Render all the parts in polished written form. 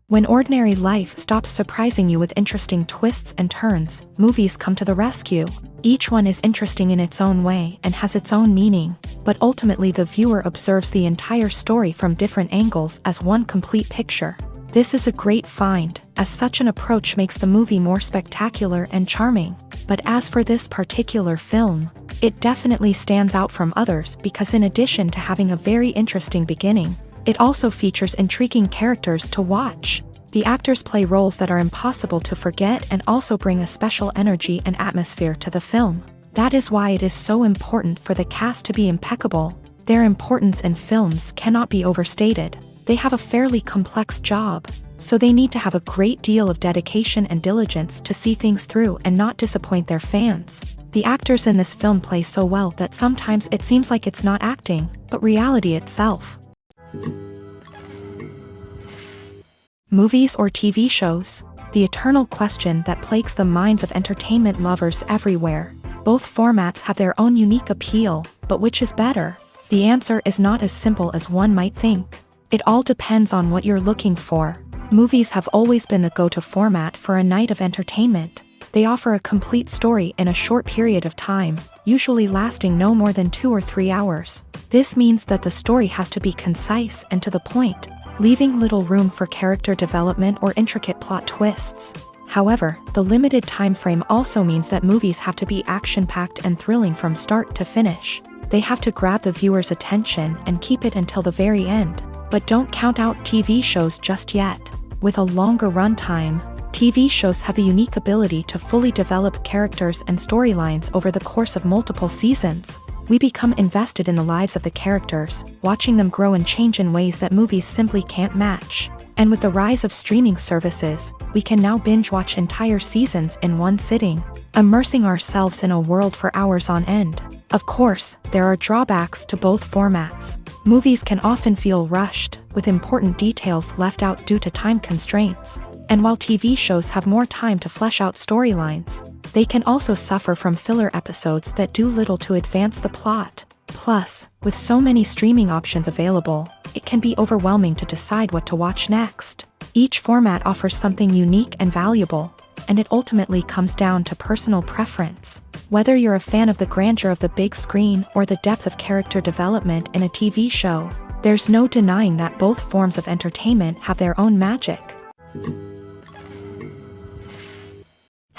When ordinary life stops surprising you with interesting twists and turns, movies come to the rescue. Each one is interesting in its own way and has its own meaning, but ultimately the viewer observes the entire story from different angles as one complete picture. This is a great find, as such an approach makes the movie more spectacular and charming. But as for this particular film, it definitely stands out from others because in addition to having a very interesting beginning, it also features intriguing characters to watch. The actors play roles that are impossible to forget and also bring a special energy and atmosphere to the film. That is why it is so important for the cast to be impeccable. Their importance in films cannot be overstated. They have a fairly complex job, so they need to have a great deal of dedication and diligence to see things through and not disappoint their fans. The actors in this film play so well that sometimes it seems like it's not acting, but reality itself. Movies or TV shows? The eternal question that plagues the minds of entertainment lovers everywhere. Both formats have their own unique appeal, but which is better? The answer is not as simple as one might think. It all depends on what you're looking for. Movies have always been the go-to format for a night of entertainment. They offer a complete story in a short period of time, usually lasting no more than 2 or 3 hours. This means that the story has to be concise and to the point, leaving little room for character development or intricate plot twists. However, the limited time frame also means that movies have to be action-packed and thrilling from start to finish. They have to grab the viewer's attention and keep it until the very end. But don't count out TV shows just yet. With a longer runtime, TV shows have the unique ability to fully develop characters and storylines over the course of multiple seasons. We become invested in the lives of the characters, watching them grow and change in ways that movies simply can't match. And with the rise of streaming services, we can now binge-watch entire seasons in one sitting, immersing ourselves in a world for hours on end. Of course, there are drawbacks to both formats. Movies can often feel rushed, with important details left out due to time constraints. And while TV shows have more time to flesh out storylines, they can also suffer from filler episodes that do little to advance the plot. Plus, with so many streaming options available, it can be overwhelming to decide what to watch next. Each format offers something unique and valuable, and it ultimately comes down to personal preference. Whether you're a fan of the grandeur of the big screen or the depth of character development in a TV show, there's no denying that both forms of entertainment have their own magic.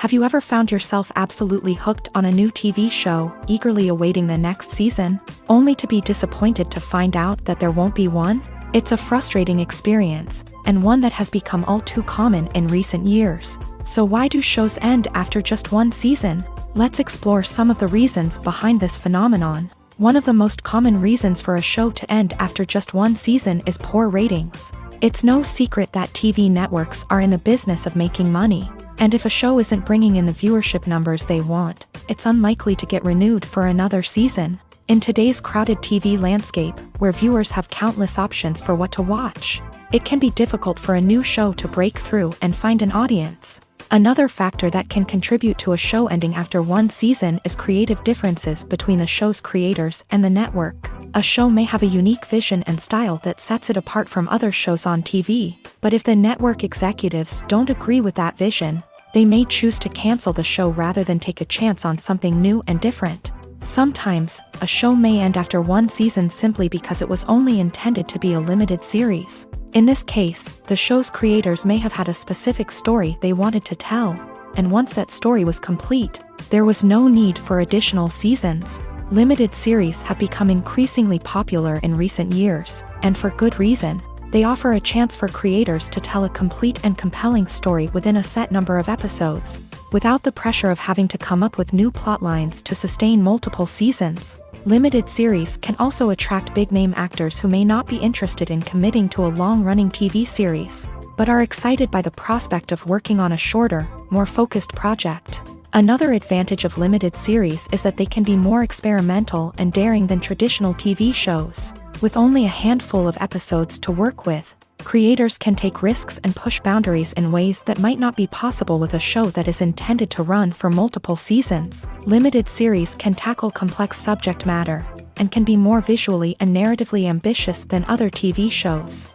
Have you ever found yourself absolutely hooked on a new TV show, eagerly awaiting the next season, only to be disappointed to find out that there won't be one? It's a frustrating experience, and one that has become all too common in recent years. So why do shows end after just one season? Let's explore some of the reasons behind this phenomenon. One of the most common reasons for a show to end after just one season is poor ratings. It's no secret that TV networks are in the business of making money. And if a show isn't bringing in the viewership numbers they want, it's unlikely to get renewed for another season. In today's crowded TV landscape, where viewers have countless options for what to watch, it can be difficult for a new show to break through and find an audience. Another factor that can contribute to a show ending after one season is creative differences between the show's creators and the network. A show may have a unique vision and style that sets it apart from other shows on TV, but if the network executives don't agree with that vision, they may choose to cancel the show rather than take a chance on something new and different. Sometimes, a show may end after one season simply because it was only intended to be a limited series. In this case, the show's creators may have had a specific story they wanted to tell, and once that story was complete, there was no need for additional seasons. Limited series have become increasingly popular in recent years, and for good reason. They offer a chance for creators to tell a complete and compelling story within a set number of episodes, without the pressure of having to come up with new plotlines to sustain multiple seasons. Limited series can also attract big-name actors who may not be interested in committing to a long-running TV series, but are excited by the prospect of working on a shorter, more focused project. Another advantage of limited series is that they can be more experimental and daring than traditional TV shows. With only a handful of episodes to work with, creators can take risks and push boundaries in ways that might not be possible with a show that is intended to run for multiple seasons. Limited series can tackle complex subject matter, and can be more visually and narratively ambitious than other TV shows.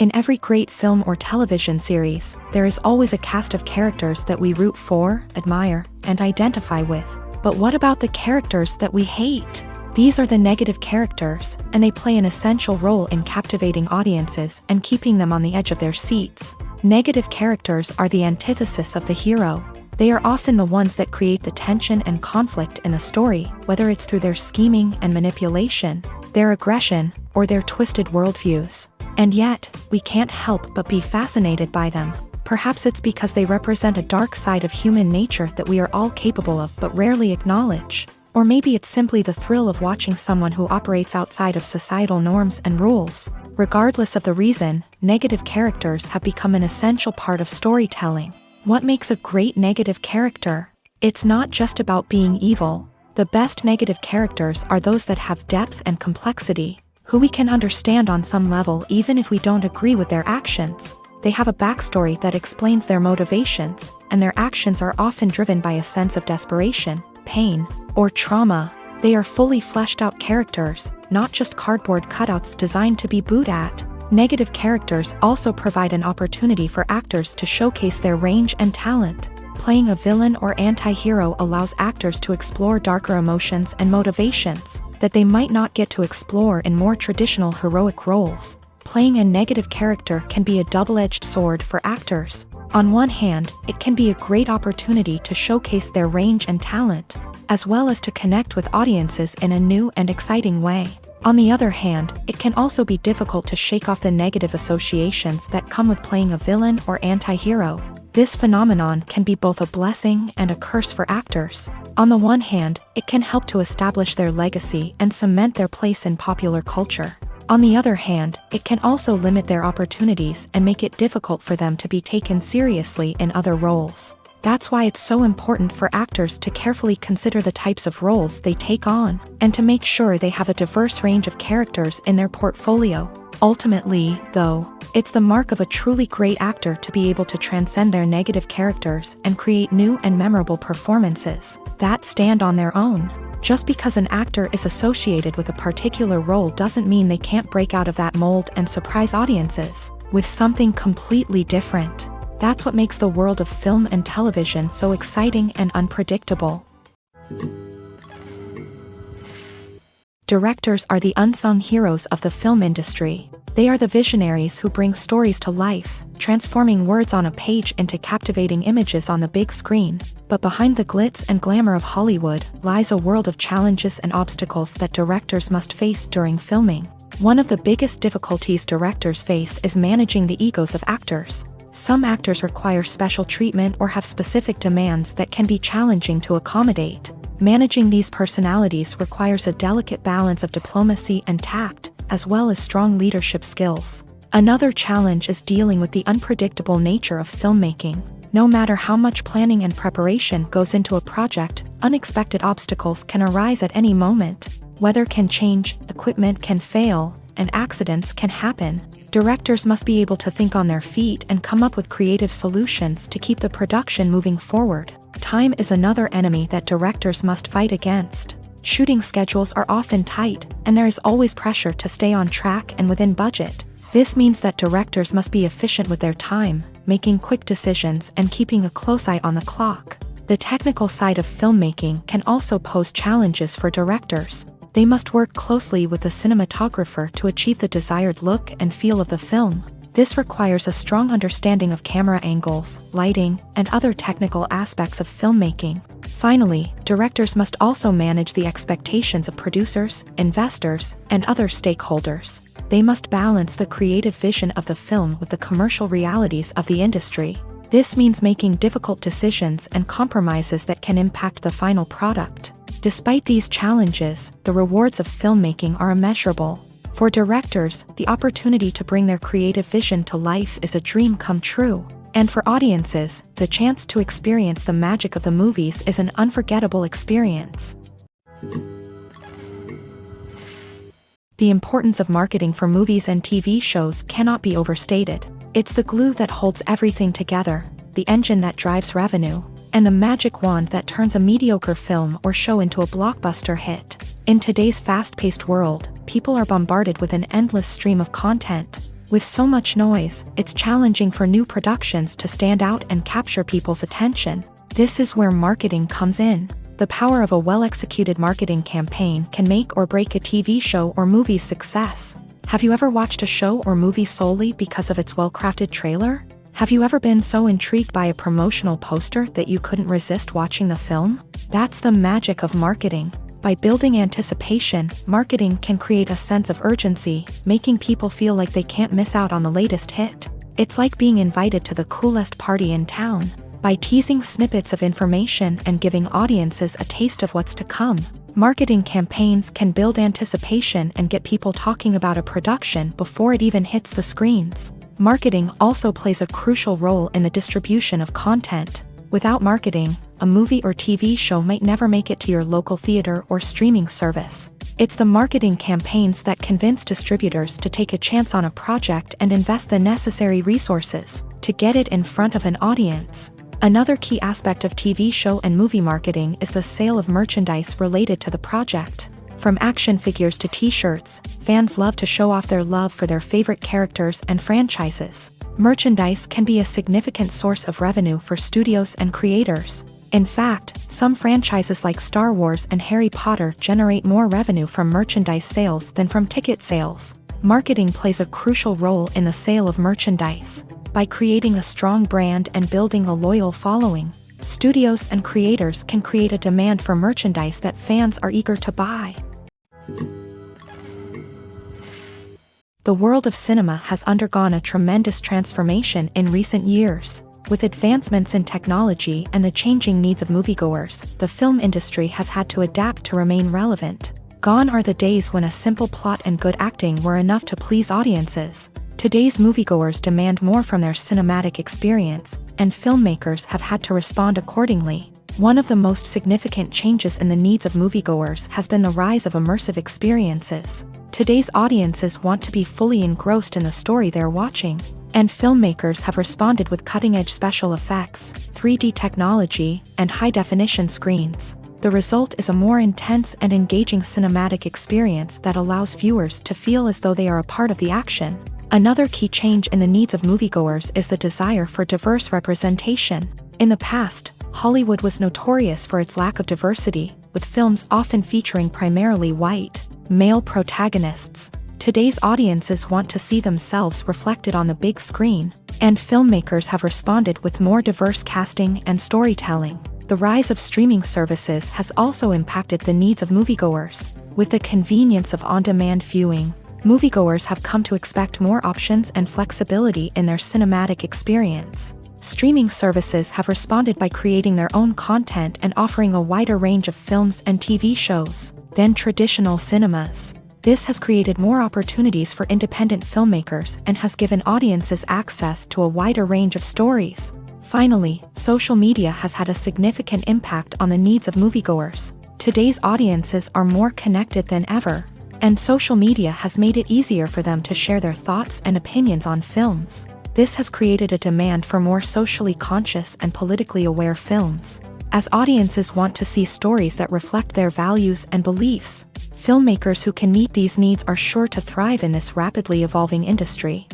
In every great film or television series, there is always a cast of characters that we root for, admire, and identify with. But what about the characters that we hate? These are the negative characters, and they play an essential role in captivating audiences and keeping them on the edge of their seats. Negative characters are the antithesis of the hero. They are often the ones that create the tension and conflict in the story, whether it's through their scheming and manipulation, their aggression, or their twisted worldviews. And yet, we can't help but be fascinated by them. Perhaps it's because they represent a dark side of human nature that we are all capable of but rarely acknowledge. Or maybe it's simply the thrill of watching someone who operates outside of societal norms and rules. Regardless of the reason, negative characters have become an essential part of storytelling. What makes a great negative character? It's not just about being evil. The best negative characters are those that have depth and complexity, who we can understand on some level even if we don't agree with their actions. They have a backstory that explains their motivations, and their actions are often driven by a sense of desperation, pain, or trauma. They are fully fleshed out characters, not just cardboard cutouts designed to be booed at. Negative characters also provide an opportunity for actors to showcase their range and talent. Playing a villain or anti-hero allows actors to explore darker emotions and motivations that they might not get to explore in more traditional heroic roles. Playing a negative character can be a double-edged sword for actors. On one hand, it can be a great opportunity to showcase their range and talent, as well as to connect with audiences in a new and exciting way. On the other hand, it can also be difficult to shake off the negative associations that come with playing a villain or anti-hero. This phenomenon can be both a blessing and a curse for actors. On the one hand, it can help to establish their legacy and cement their place in popular culture. On the other hand, it can also limit their opportunities and make it difficult for them to be taken seriously in other roles. That's why it's so important for actors to carefully consider the types of roles they take on, and to make sure they have a diverse range of characters in their portfolio. Ultimately, though, it's the mark of a truly great actor to be able to transcend their negative characters and create new and memorable performances that stand on their own. Just because an actor is associated with a particular role doesn't mean they can't break out of that mold and surprise audiences with something completely different. That's what makes the world of film and television so exciting and unpredictable. Directors are the unsung heroes of the film industry. They are the visionaries who bring stories to life, transforming words on a page into captivating images on the big screen. But behind the glitz and glamour of Hollywood lies a world of challenges and obstacles that directors must face during filming. One of the biggest difficulties directors face is managing the egos of actors. Some actors require special treatment or have specific demands that can be challenging to accommodate. Managing these personalities requires a delicate balance of diplomacy and tact, as well as strong leadership skills. Another challenge is dealing with the unpredictable nature of filmmaking. No matter how much planning and preparation goes into a project, unexpected obstacles can arise at any moment. Weather can change, equipment can fail, and accidents can happen. Directors must be able to think on their feet and come up with creative solutions to keep the production moving forward. Time is another enemy that directors must fight against. Shooting schedules are often tight, and there is always pressure to stay on track and within budget. This means that directors must be efficient with their time, making quick decisions and keeping a close eye on the clock. The technical side of filmmaking can also pose challenges for directors. They must work closely with the cinematographer to achieve the desired look and feel of the film. This requires a strong understanding of camera angles, lighting, and other technical aspects of filmmaking. Finally, directors must also manage the expectations of producers, investors, and other stakeholders. They must balance the creative vision of the film with the commercial realities of the industry. This means making difficult decisions and compromises that can impact the final product. Despite these challenges, the rewards of filmmaking are immeasurable. For directors, the opportunity to bring their creative vision to life is a dream come true. And for audiences, the chance to experience the magic of the movies is an unforgettable experience. The importance of marketing for movies and TV shows cannot be overstated. It's the glue that holds everything together, the engine that drives revenue, and the magic wand that turns a mediocre film or show into a blockbuster hit. In today's fast-paced world, people are bombarded with an endless stream of content. With so much noise, it's challenging for new productions to stand out and capture people's attention. This is where marketing comes in. The power of a well-executed marketing campaign can make or break a TV show or movie's success. Have you ever watched a show or movie solely because of its well-crafted trailer? Have you ever been so intrigued by a promotional poster that you couldn't resist watching the film? That's the magic of marketing. By building anticipation, marketing can create a sense of urgency, making people feel like they can't miss out on the latest hit. It's like being invited to the coolest party in town. By teasing snippets of information and giving audiences a taste of what's to come, marketing campaigns can build anticipation and get people talking about a production before it even hits the screens. Marketing also plays a crucial role in the distribution of content. Without marketing, a movie or TV show might never make it to your local theater or streaming service. It's the marketing campaigns that convince distributors to take a chance on a project and invest the necessary resources to get it in front of an audience. Another key aspect of TV show and movie marketing is the sale of merchandise related to the project. From action figures to t-shirts, fans love to show off their love for their favorite characters and franchises. Merchandise can be a significant source of revenue for studios and creators. In fact, some franchises like Star Wars and Harry Potter generate more revenue from merchandise sales than from ticket sales. Marketing plays a crucial role in the sale of merchandise. By creating a strong brand and building a loyal following, studios and creators can create a demand for merchandise that fans are eager to buy. The world of cinema has undergone a tremendous transformation in recent years. With advancements in technology and the changing needs of moviegoers, the film industry has had to adapt to remain relevant. Gone are the days when a simple plot and good acting were enough to please audiences. Today's moviegoers demand more from their cinematic experience, and filmmakers have had to respond accordingly. One of the most significant changes in the needs of moviegoers has been the rise of immersive experiences. Today's audiences want to be fully engrossed in the story they're watching, and filmmakers have responded with cutting-edge special effects, 3D technology, and high-definition screens. The result is a more intense and engaging cinematic experience that allows viewers to feel as though they are a part of the action. Another key change in the needs of moviegoers is the desire for diverse representation. In the past, Hollywood was notorious for its lack of diversity, with films often featuring primarily white, male protagonists. Today's audiences want to see themselves reflected on the big screen, and filmmakers have responded with more diverse casting and storytelling. The rise of streaming services has also impacted the needs of moviegoers. With the convenience of on-demand viewing, moviegoers have come to expect more options and flexibility in their cinematic experience. Streaming services have responded by creating their own content and offering a wider range of films and TV shows than traditional cinemas. This has created more opportunities for independent filmmakers and has given audiences access to a wider range of stories. Finally, social media has had a significant impact on the needs of moviegoers. Today's audiences are more connected than ever, and social media has made it easier for them to share their thoughts and opinions on films. This has created a demand for more socially conscious and politically aware films. As audiences want to see stories that reflect their values and beliefs, filmmakers who can meet these needs are sure to thrive in this rapidly evolving industry.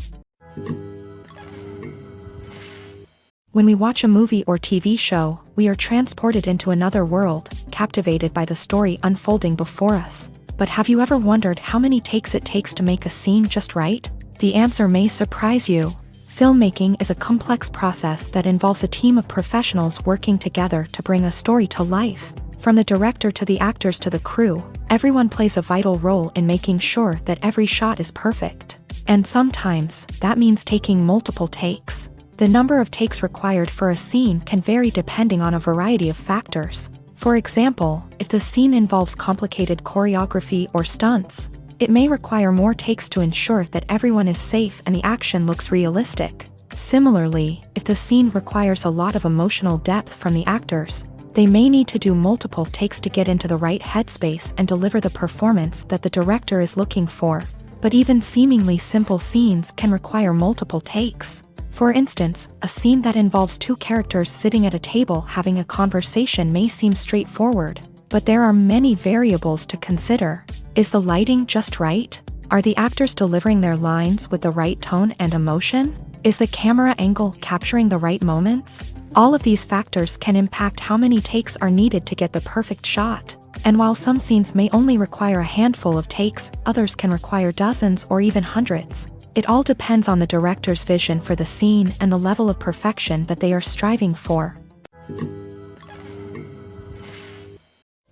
When we watch a movie or TV show, we are transported into another world, captivated by the story unfolding before us. But have you ever wondered how many takes it takes to make a scene just right? The answer may surprise you. Filmmaking is a complex process that involves a team of professionals working together to bring a story to life. From the director to the actors to the crew, everyone plays a vital role in making sure that every shot is perfect. And sometimes, that means taking multiple takes. The number of takes required for a scene can vary depending on a variety of factors. For example, if the scene involves complicated choreography or stunts, it may require more takes to ensure that everyone is safe and the action looks realistic. Similarly, if the scene requires a lot of emotional depth from the actors, they may need to do multiple takes to get into the right headspace and deliver the performance that the director is looking for. But even seemingly simple scenes can require multiple takes. For instance, a scene that involves two characters sitting at a table having a conversation may seem straightforward, but there are many variables to consider. Is the lighting just right? Are the actors delivering their lines with the right tone and emotion? Is the camera angle capturing the right moments? All of these factors can impact how many takes are needed to get the perfect shot. And while some scenes may only require a handful of takes, others can require dozens or even hundreds. It all depends on the director's vision for the scene and the level of perfection that they are striving for.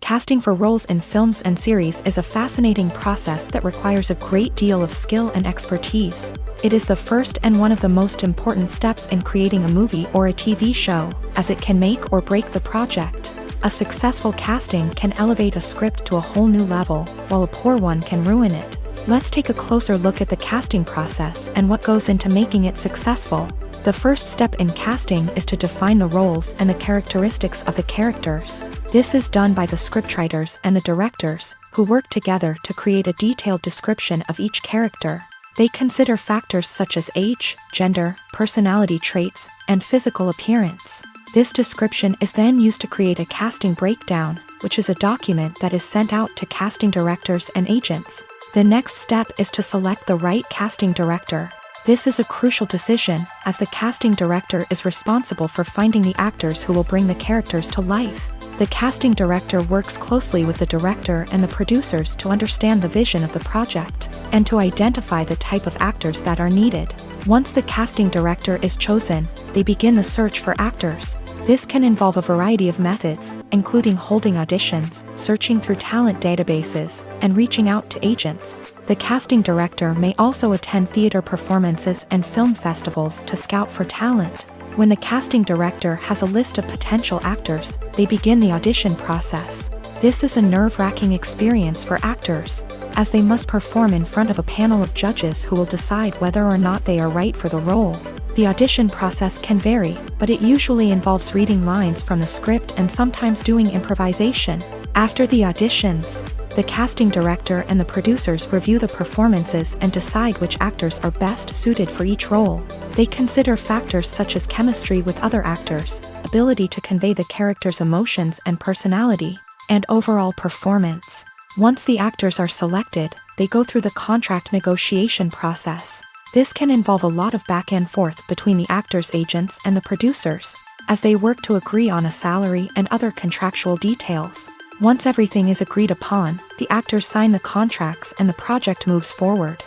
Casting for roles in films and series is a fascinating process that requires a great deal of skill and expertise. It is the first and one of the most important steps in creating a movie or a TV show, as it can make or break the project. A successful casting can elevate a script to a whole new level, while a poor one can ruin it. Let's take a closer look at the casting process and what goes into making it successful. The first step in casting is to define the roles and the characteristics of the characters. This is done by the scriptwriters and the directors, who work together to create a detailed description of each character. They consider factors such as age, gender, personality traits, and physical appearance. This description is then used to create a casting breakdown, which is a document that is sent out to casting directors and agents. The next step is to select the right casting director. This is a crucial decision, as the casting director is responsible for finding the actors who will bring the characters to life. The casting director works closely with the director and the producers to understand the vision of the project, and to identify the type of actors that are needed. Once the casting director is chosen, they begin the search for actors. This can involve a variety of methods, including holding auditions, searching through talent databases, and reaching out to agents. The casting director may also attend theater performances and film festivals to scout for talent. When the casting director has a list of potential actors, they begin the audition process. This is a nerve-wracking experience for actors, as they must perform in front of a panel of judges who will decide whether or not they are right for the role. The audition process can vary, but it usually involves reading lines from the script and sometimes doing improvisation. After the auditions, the casting director and the producers review the performances and decide which actors are best suited for each role. They consider factors such as chemistry with other actors, ability to convey the character's emotions and personality, and overall performance. Once the actors are selected, they go through the contract negotiation process. This can involve a lot of back and forth between the actors' agents and the producers, as they work to agree on a salary and other contractual details. Once everything is agreed upon, the actors sign the contracts and the project moves forward.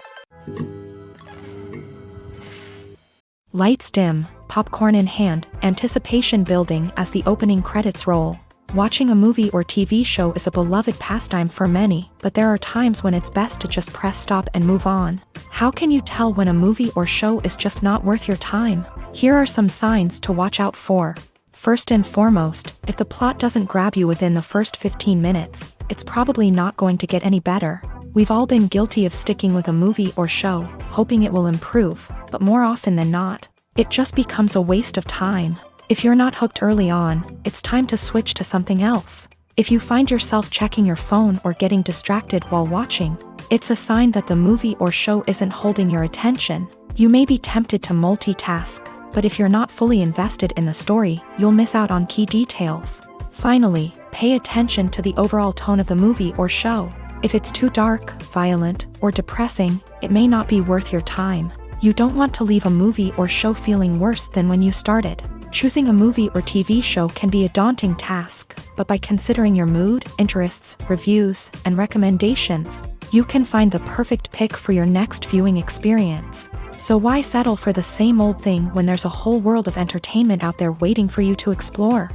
Lights dim, popcorn in hand, anticipation building as the opening credits roll. Watching a movie or TV show is a beloved pastime for many, but there are times when it's best to just press stop and move on. How can you tell when a movie or show is just not worth your time? Here are some signs to watch out for. First and foremost, if the plot doesn't grab you within the first 15 minutes, it's probably not going to get any better. We've all been guilty of sticking with a movie or show, hoping it will improve, but more often than not, it just becomes a waste of time. If you're not hooked early on, it's time to switch to something else. If you find yourself checking your phone or getting distracted while watching, it's a sign that the movie or show isn't holding your attention. You may be tempted to multitask, but if you're not fully invested in the story, you'll miss out on key details. Finally, pay attention to the overall tone of the movie or show. If it's too dark, violent, or depressing, it may not be worth your time. You don't want to leave a movie or show feeling worse than when you started. Choosing a movie or TV show can be a daunting task, but by considering your mood, interests, reviews, and recommendations, you can find the perfect pick for your next viewing experience. So why settle for the same old thing when there's a whole world of entertainment out there waiting for you to explore?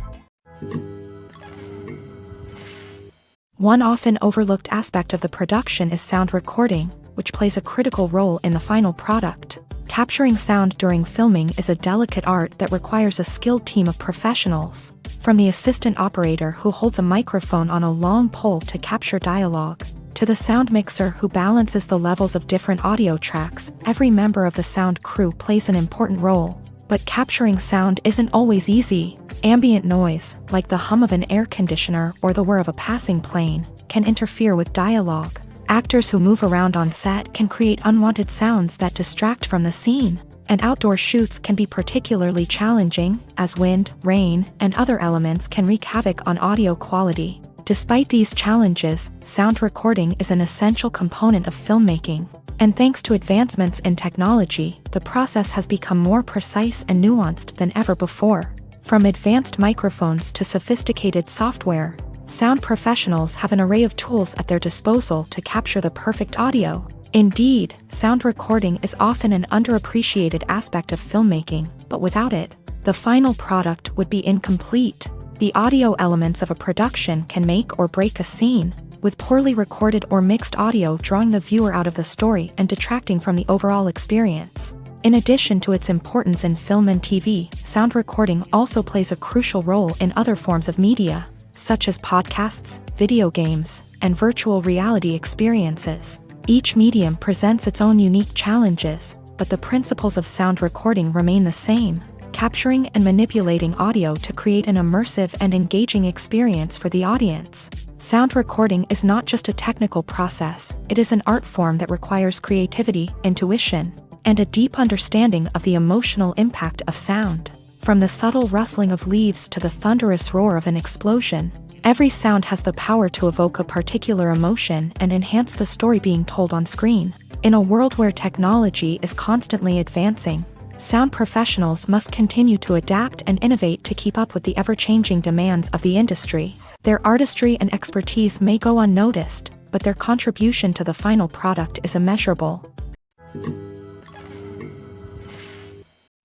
One often overlooked aspect of the production is sound recording, which plays a critical role in the final product. Capturing sound during filming is a delicate art that requires a skilled team of professionals. From the assistant operator who holds a microphone on a long pole to capture dialogue, to the sound mixer who balances the levels of different audio tracks, every member of the sound crew plays an important role. But capturing sound isn't always easy. Ambient noise, like the hum of an air conditioner or the whir of a passing plane, can interfere with dialogue. Actors who move around on set can create unwanted sounds that distract from the scene, and outdoor shoots can be particularly challenging, as wind, rain, and other elements can wreak havoc on audio quality. Despite these challenges, sound recording is an essential component of filmmaking. And thanks to advancements in technology, the process has become more precise and nuanced than ever before. From advanced microphones to sophisticated software, sound professionals have an array of tools at their disposal to capture the perfect audio. Indeed, sound recording is often an underappreciated aspect of filmmaking, but without it, the final product would be incomplete. The audio elements of a production can make or break a scene, with poorly recorded or mixed audio drawing the viewer out of the story and detracting from the overall experience. In addition to its importance in film and TV, sound recording also plays a crucial role in other forms of media, such as podcasts, video games, and virtual reality experiences. Each medium presents its own unique challenges, but the principles of sound recording remain the same, capturing and manipulating audio to create an immersive and engaging experience for the audience. Sound recording is not just a technical process, it is an art form that requires creativity, intuition, and a deep understanding of the emotional impact of sound. From the subtle rustling of leaves to the thunderous roar of an explosion, every sound has the power to evoke a particular emotion and enhance the story being told on screen. In a world where technology is constantly advancing, sound professionals must continue to adapt and innovate to keep up with the ever-changing demands of the industry. Their artistry and expertise may go unnoticed, but their contribution to the final product is immeasurable.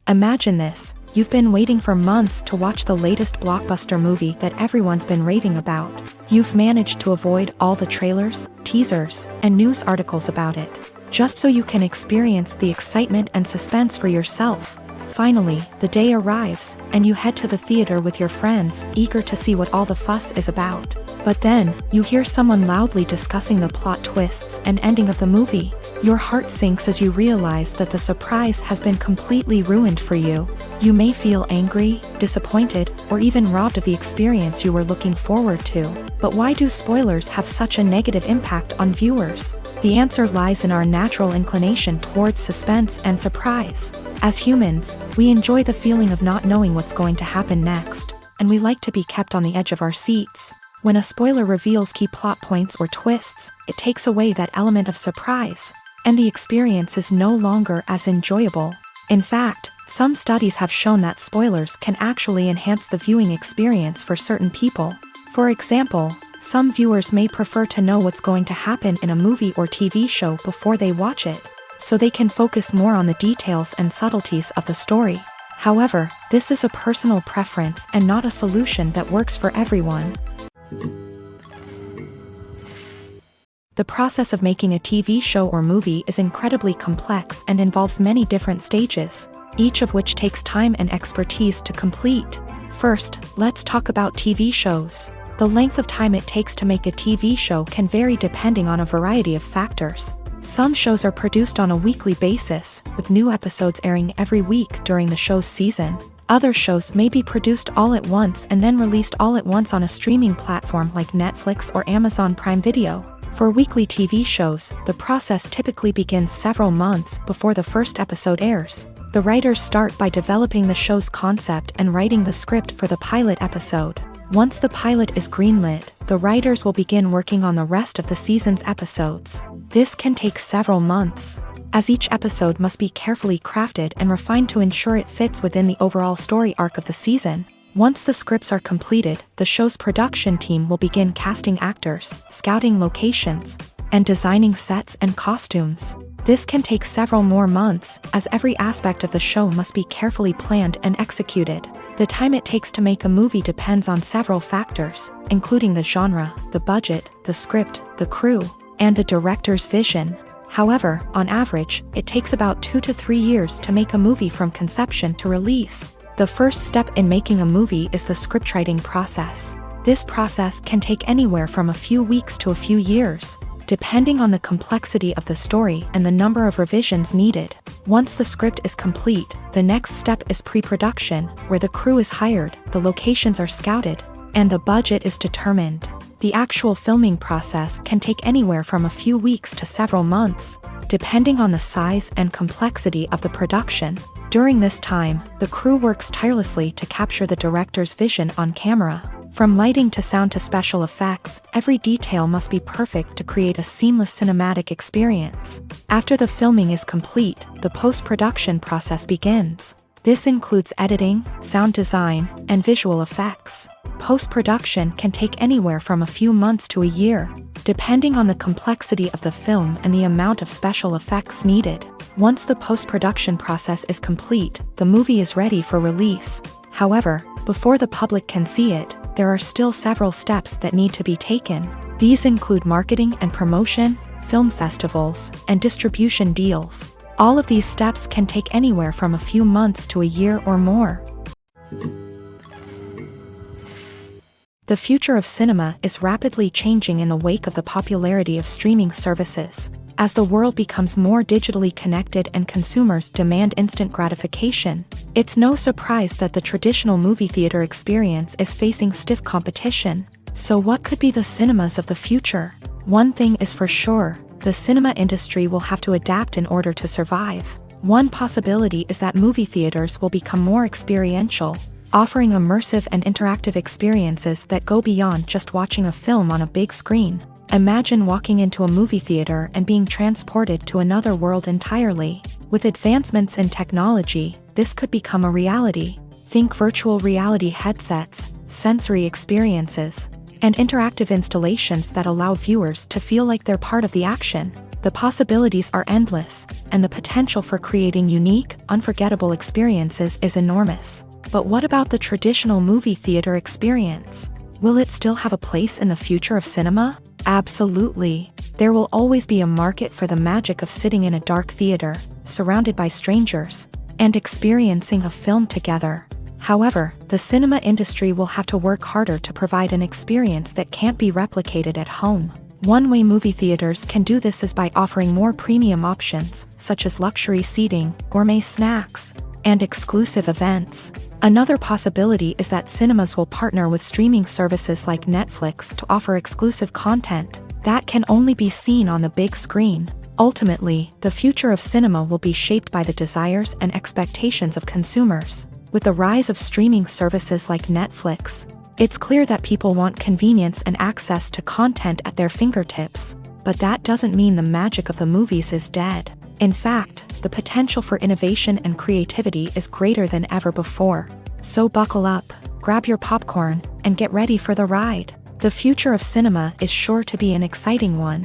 Imagine this: you've been waiting for months to watch the latest blockbuster movie that everyone's been raving about. You've managed to avoid all the trailers, teasers, and news articles about it, just so you can experience the excitement and suspense for yourself. Finally, the day arrives, and you head to the theater with your friends, eager to see what all the fuss is about. But then, you hear someone loudly discussing the plot twists and ending of the movie. Your heart sinks as you realize that the surprise has been completely ruined for you. You may feel angry, disappointed, or even robbed of the experience you were looking forward to. But why do spoilers have such a negative impact on viewers? The answer lies in our natural inclination towards suspense and surprise. As humans, we enjoy the feeling of not knowing what's going to happen next, and we like to be kept on the edge of our seats. When a spoiler reveals key plot points or twists, it takes away that element of surprise, and the experience is no longer as enjoyable. In fact, some studies have shown that spoilers can actually enhance the viewing experience for certain people. For example, some viewers may prefer to know what's going to happen in a movie or TV show before they watch it, so they can focus more on the details and subtleties of the story. However, this is a personal preference and not a solution that works for everyone. The process of making a TV show or movie is incredibly complex and involves many different stages, each of which takes time and expertise to complete. First, let's talk about TV shows. The length of time it takes to make a TV show can vary depending on a variety of factors. Some shows are produced on a weekly basis, with new episodes airing every week during the show's season. Other shows may be produced all at once and then released all at once on a streaming platform like Netflix or Amazon Prime Video. For weekly TV shows, the process typically begins several months before the first episode airs. The writers start by developing the show's concept and writing the script for the pilot episode. Once the pilot is greenlit, the writers will begin working on the rest of the season's episodes. This can take several months, as each episode must be carefully crafted and refined to ensure it fits within the overall story arc of the season. Once the scripts are completed, the show's production team will begin casting actors, scouting locations, and designing sets and costumes. This can take several more months, as every aspect of the show must be carefully planned and executed. The time it takes to make a movie depends on several factors, including the genre, the budget, the script, the crew, and the director's vision. However, on average, it takes about 2 to 3 years to make a movie from conception to release. The first step in making a movie is the scriptwriting process. This process can take anywhere from a few weeks to a few years, depending on the complexity of the story and the number of revisions needed. Once the script is complete, the next step is pre-production, where the crew is hired, the locations are scouted, and the budget is determined. The actual filming process can take anywhere from a few weeks to several months, depending on the size and complexity of the production. During this time, the crew works tirelessly to capture the director's vision on camera. From lighting to sound to special effects, every detail must be perfect to create a seamless cinematic experience. After the filming is complete, the post-production process begins. This includes editing, sound design, and visual effects. Post-production can take anywhere from a few months to a year, depending on the complexity of the film and the amount of special effects needed. Once the post-production process is complete, the movie is ready for release. However, before the public can see it, there are still several steps that need to be taken. These include marketing and promotion, film festivals, and distribution deals. All of these steps can take anywhere from a few months to a year or more. The future of cinema is rapidly changing in the wake of the popularity of streaming services. As the world becomes more digitally connected and consumers demand instant gratification, it's no surprise that the traditional movie theater experience is facing stiff competition. So what could be the cinemas of the future? One thing is for sure, the cinema industry will have to adapt in order to survive. One possibility is that movie theaters will become more experiential, offering immersive and interactive experiences that go beyond just watching a film on a big screen. Imagine walking into a movie theater and being transported to another world entirely. With advancements in technology, this could become a reality. Think virtual reality headsets, sensory experiences, and interactive installations that allow viewers to feel like they're part of the action. The possibilities are endless, and the potential for creating unique, unforgettable experiences is enormous. But what about the traditional movie theater experience? Will it still have a place in the future of cinema? Absolutely. There will always be a market for the magic of sitting in a dark theater, surrounded by strangers, and experiencing a film together. However, the cinema industry will have to work harder to provide an experience that can't be replicated at home. One way movie theaters can do this is by offering more premium options, such as luxury seating, gourmet snacks, and exclusive events. Another possibility is that cinemas will partner with streaming services like Netflix to offer exclusive content that can only be seen on the big screen. Ultimately, the future of cinema will be shaped by the desires and expectations of consumers. With the rise of streaming services like Netflix, it's clear that people want convenience and access to content at their fingertips. But that doesn't mean the magic of the movies is dead. In fact, the potential for innovation and creativity is greater than ever before. So buckle up, grab your popcorn, and get ready for the ride. The future of cinema is sure to be an exciting one.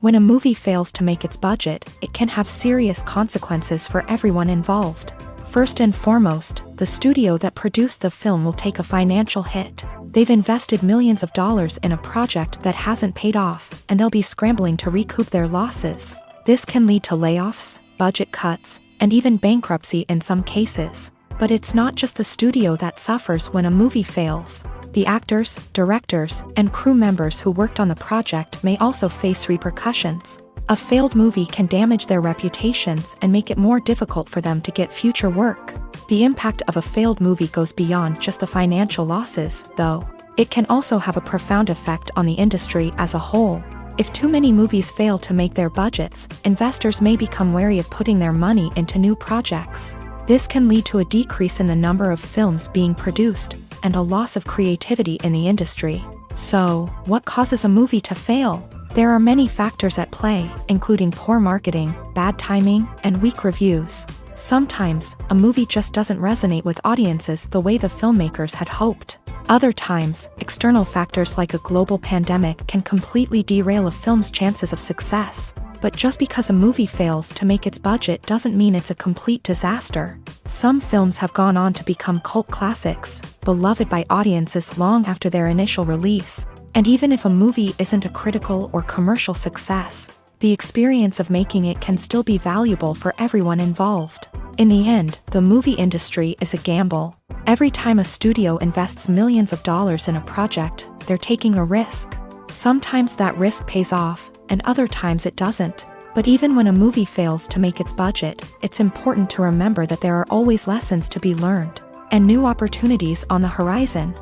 When a movie fails to make its budget, it can have serious consequences for everyone involved. First and foremost, the studio that produced the film will take a financial hit. They've invested millions of dollars in a project that hasn't paid off, and they'll be scrambling to recoup their losses. This can lead to layoffs, budget cuts, and even bankruptcy in some cases. But it's not just the studio that suffers when a movie fails. The actors, directors, and crew members who worked on the project may also face repercussions. A failed movie can damage their reputations and make it more difficult for them to get future work. The impact of a failed movie goes beyond just the financial losses, though. It can also have a profound effect on the industry as a whole. If too many movies fail to make their budgets, investors may become wary of putting their money into new projects. This can lead to a decrease in the number of films being produced, and a loss of creativity in the industry. So, what causes a movie to fail? There are many factors at play, including poor marketing, bad timing, and weak reviews. Sometimes, a movie just doesn't resonate with audiences the way the filmmakers had hoped. Other times, external factors like a global pandemic can completely derail a film's chances of success. But just because a movie fails to make its budget doesn't mean it's a complete disaster. Some films have gone on to become cult classics, beloved by audiences long after their initial release. And even if a movie isn't a critical or commercial success, the experience of making it can still be valuable for everyone involved. In the end, the movie industry is a gamble. Every time a studio invests millions of dollars in a project, they're taking a risk. Sometimes that risk pays off, and other times it doesn't. But even when a movie fails to make its budget, it's important to remember that there are always lessons to be learned, and new opportunities on the horizon.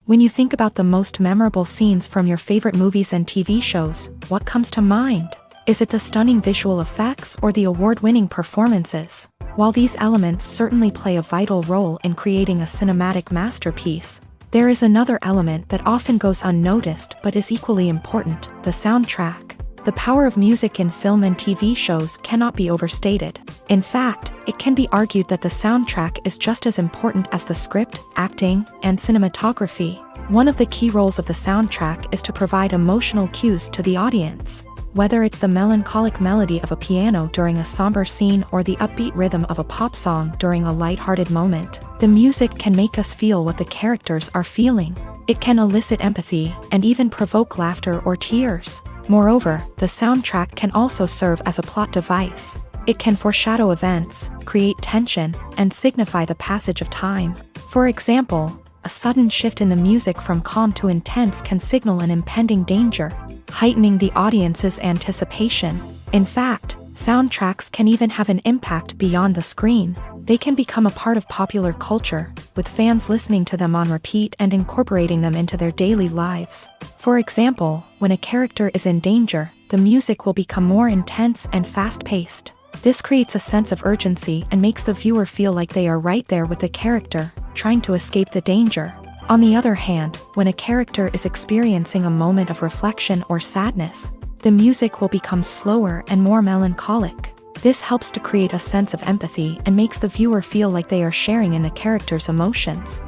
When you think about the most memorable scenes from your favorite movies and TV shows, what comes to mind? Is it the stunning visual effects or the award-winning performances? While these elements certainly play a vital role in creating a cinematic masterpiece, there is another element that often goes unnoticed but is equally important: the soundtrack. The power of music in film and TV shows cannot be overstated. In fact, it can be argued that the soundtrack is just as important as the script, acting, and cinematography. One of the key roles of the soundtrack is to provide emotional cues to the audience. Whether it's the melancholic melody of a piano during a somber scene or the upbeat rhythm of a pop song during a lighthearted moment, the music can make us feel what the characters are feeling. It can elicit empathy and even provoke laughter or tears. Moreover, the soundtrack can also serve as a plot device. It can foreshadow events, create tension, and signify the passage of time. For example, a sudden shift in the music from calm to intense can signal an impending danger, heightening the audience's anticipation. In fact, soundtracks can even have an impact beyond the screen. They can become a part of popular culture, with fans listening to them on repeat and incorporating them into their daily lives. For example, when a character is in danger, the music will become more intense and fast-paced. This creates a sense of urgency and makes the viewer feel like they are right there with the character, trying to escape the danger. On the other hand, when a character is experiencing a moment of reflection or sadness, the music will become slower and more melancholic. This helps to create a sense of empathy and makes the viewer feel like they are sharing in the character's emotions.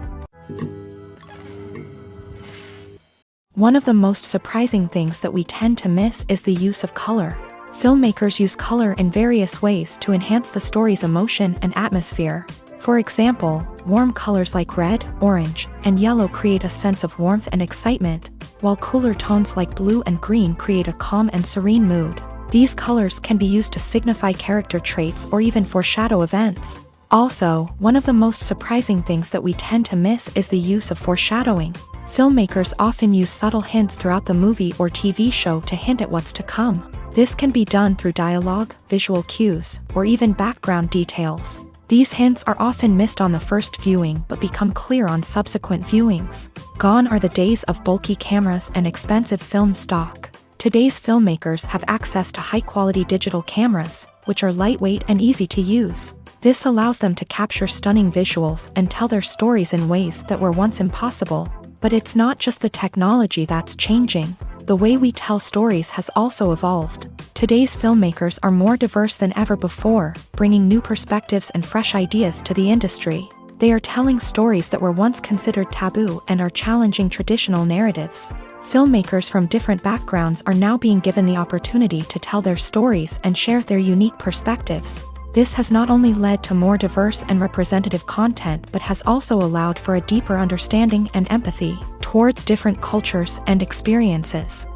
One of the most surprising things that we tend to miss is the use of color. Filmmakers use color in various ways to enhance the story's emotion and atmosphere. For example, warm colors like red, orange, and yellow create a sense of warmth and excitement, while cooler tones like blue and green create a calm and serene mood. These colors can be used to signify character traits or even foreshadow events. Also, one of the most surprising things that we tend to miss is the use of foreshadowing. Filmmakers often use subtle hints throughout the movie or TV show to hint at what's to come. This can be done through dialogue, visual cues, or even background details. These hints are often missed on the first viewing but become clear on subsequent viewings. Gone are the days of bulky cameras and expensive film stock. Today's filmmakers have access to high-quality digital cameras, which are lightweight and easy to use. This allows them to capture stunning visuals and tell their stories in ways that were once impossible. But it's not just the technology that's changing. The way we tell stories has also evolved. Today's filmmakers are more diverse than ever before, bringing new perspectives and fresh ideas to the industry. They are telling stories that were once considered taboo and are challenging traditional narratives. Filmmakers from different backgrounds are now being given the opportunity to tell their stories and share their unique perspectives. This has not only led to more diverse and representative content but has also allowed for a deeper understanding and empathy towards different cultures and experiences.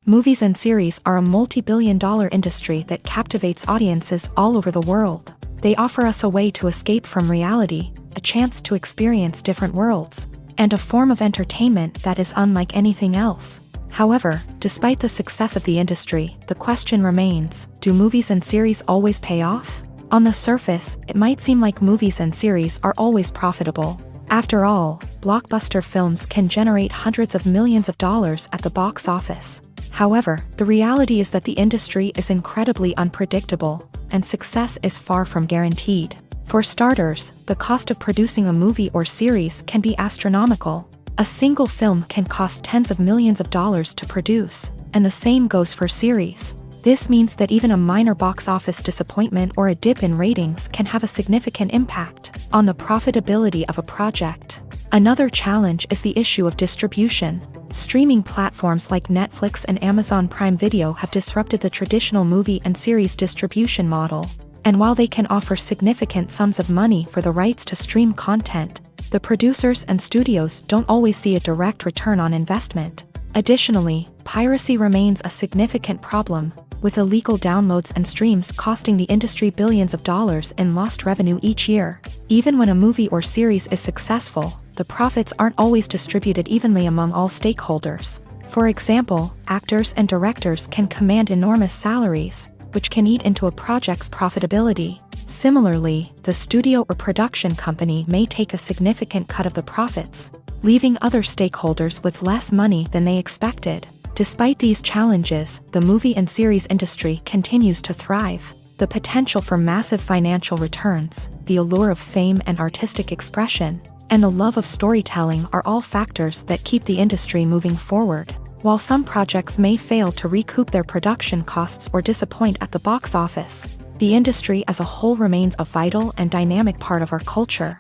Movies and series are a multi-billion-dollar industry that captivates audiences all over the world. They offer us a way to escape from reality, a chance to experience different worlds, and a form of entertainment that is unlike anything else. However, despite the success of the industry, the question remains, do movies and series always pay off? On the surface, it might seem like movies and series are always profitable. After all, blockbuster films can generate hundreds of millions of dollars at the box office. However, the reality is that the industry is incredibly unpredictable, and success is far from guaranteed. For starters, the cost of producing a movie or series can be astronomical. A single film can cost tens of millions of dollars to produce, and the same goes for series. This means that even a minor box office disappointment or a dip in ratings can have a significant impact on the profitability of a project. Another challenge is the issue of distribution. Streaming platforms like Netflix and Amazon Prime Video have disrupted the traditional movie and series distribution model. And while they can offer significant sums of money for the rights to stream content, the producers and studios don't always see a direct return on investment. Additionally, piracy remains a significant problem, with illegal downloads and streams costing the industry billions of dollars in lost revenue each year. Even when a movie or series is successful, the profits aren't always distributed evenly among all stakeholders. For example, actors and directors can command enormous salaries, which can eat into a project's profitability. Similarly, the studio or production company may take a significant cut of the profits, leaving other stakeholders with less money than they expected. Despite these challenges, the movie and series industry continues to thrive. The potential for massive financial returns, the allure of fame and artistic expression, and the love of storytelling are all factors that keep the industry moving forward. While some projects may fail to recoup their production costs or disappoint at the box office, the industry as a whole remains a vital and dynamic part of our culture.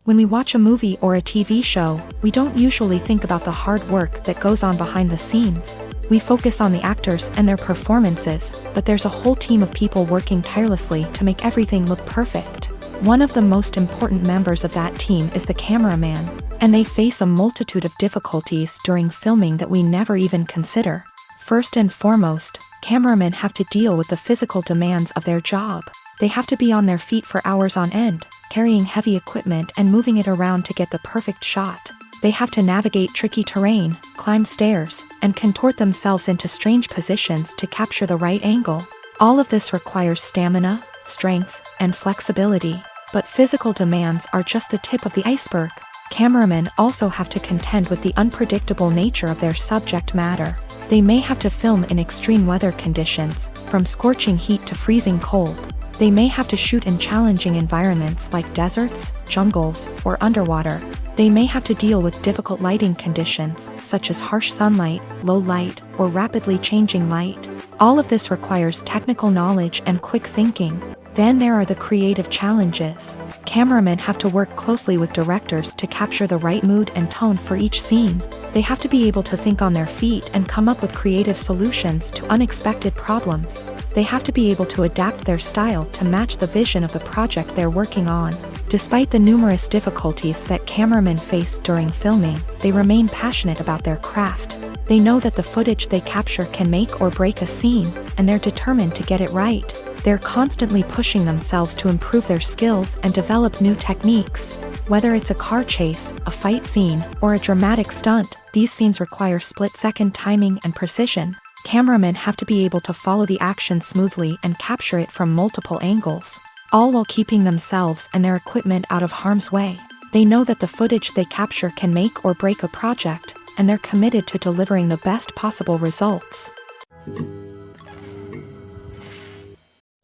When we watch a movie or a TV show, we don't usually think about the hard work that goes on behind the scenes. We focus on the actors and their performances, but there's a whole team of people working tirelessly to make everything look perfect. One of the most important members of that team is the cameraman, and they face a multitude of difficulties during filming that we never even consider. First and foremost, cameramen have to deal with the physical demands of their job. They have to be on their feet for hours on end, carrying heavy equipment and moving it around to get the perfect shot. They have to navigate tricky terrain, climb stairs, and contort themselves into strange positions to capture the right angle. All of this requires stamina, strength, and flexibility. But physical demands are just the tip of the iceberg. Cameramen also have to contend with the unpredictable nature of their subject matter. They may have to film in extreme weather conditions, from scorching heat to freezing cold. They may have to shoot in challenging environments like deserts, jungles, or underwater. They may have to deal with difficult lighting conditions, such as harsh sunlight, low light, or rapidly changing light. All of this requires technical knowledge and quick thinking. Then there are the creative challenges. Cameramen have to work closely with directors to capture the right mood and tone for each scene. They have to be able to think on their feet and come up with creative solutions to unexpected problems. They have to be able to adapt their style to match the vision of the project they're working on. Despite the numerous difficulties that cameramen face during filming, they remain passionate about their craft. They know that the footage they capture can make or break a scene, and they're determined to get it right. They're constantly pushing themselves to improve their skills and develop new techniques. Whether it's a car chase, a fight scene, or a dramatic stunt, these scenes require split-second timing and precision. Cameramen have to be able to follow the action smoothly and capture it from multiple angles, all while keeping themselves and their equipment out of harm's way. They know that the footage they capture can make or break a project, and they're committed to delivering the best possible results.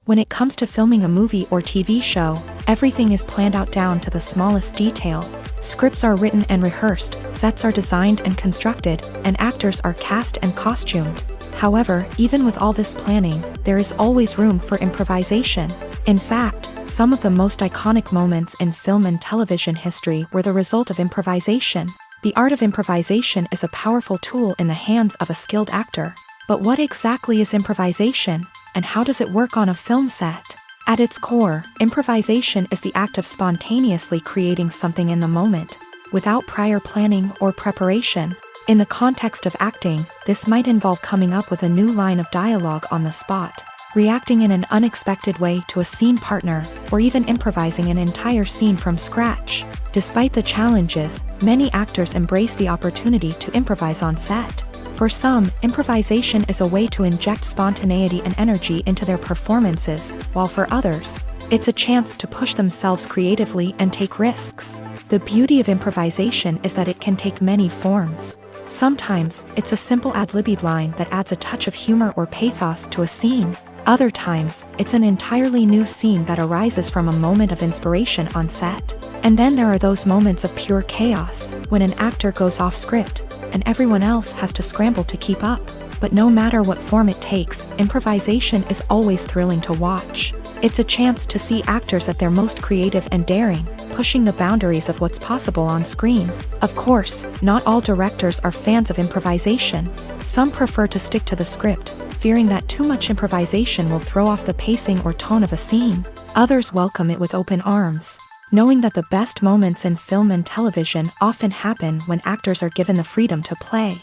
When it comes to filming a movie or TV show, everything is planned out down to the smallest detail. Scripts are written and rehearsed, sets are designed and constructed, and actors are cast and costumed. However, even with all this planning, there is always room for improvisation. In fact, some of the most iconic moments in film and television history were the result of improvisation. The art of improvisation is a powerful tool in the hands of a skilled actor. But what exactly is improvisation, and how does it work on a film set? At its core, improvisation is the act of spontaneously creating something in the moment, without prior planning or preparation. In the context of acting, this might involve coming up with a new line of dialogue on the spot, reacting in an unexpected way to a scene partner, or even improvising an entire scene from scratch. Despite the challenges, many actors embrace the opportunity to improvise on set. For some, improvisation is a way to inject spontaneity and energy into their performances, while for others, it's a chance to push themselves creatively and take risks. The beauty of improvisation is that it can take many forms. Sometimes, it's a simple ad-libbed line that adds a touch of humor or pathos to a scene. Other times, it's an entirely new scene that arises from a moment of inspiration on set. And then there are those moments of pure chaos, when an actor goes off script, and everyone else has to scramble to keep up. But no matter what form it takes, improvisation is always thrilling to watch. It's a chance to see actors at their most creative and daring, pushing the boundaries of what's possible on screen. Of course, not all directors are fans of improvisation. Some prefer to stick to the script, fearing that too much improvisation will throw off the pacing or tone of a scene. Others welcome it with open arms, knowing that the best moments in film and television often happen when actors are given the freedom to play.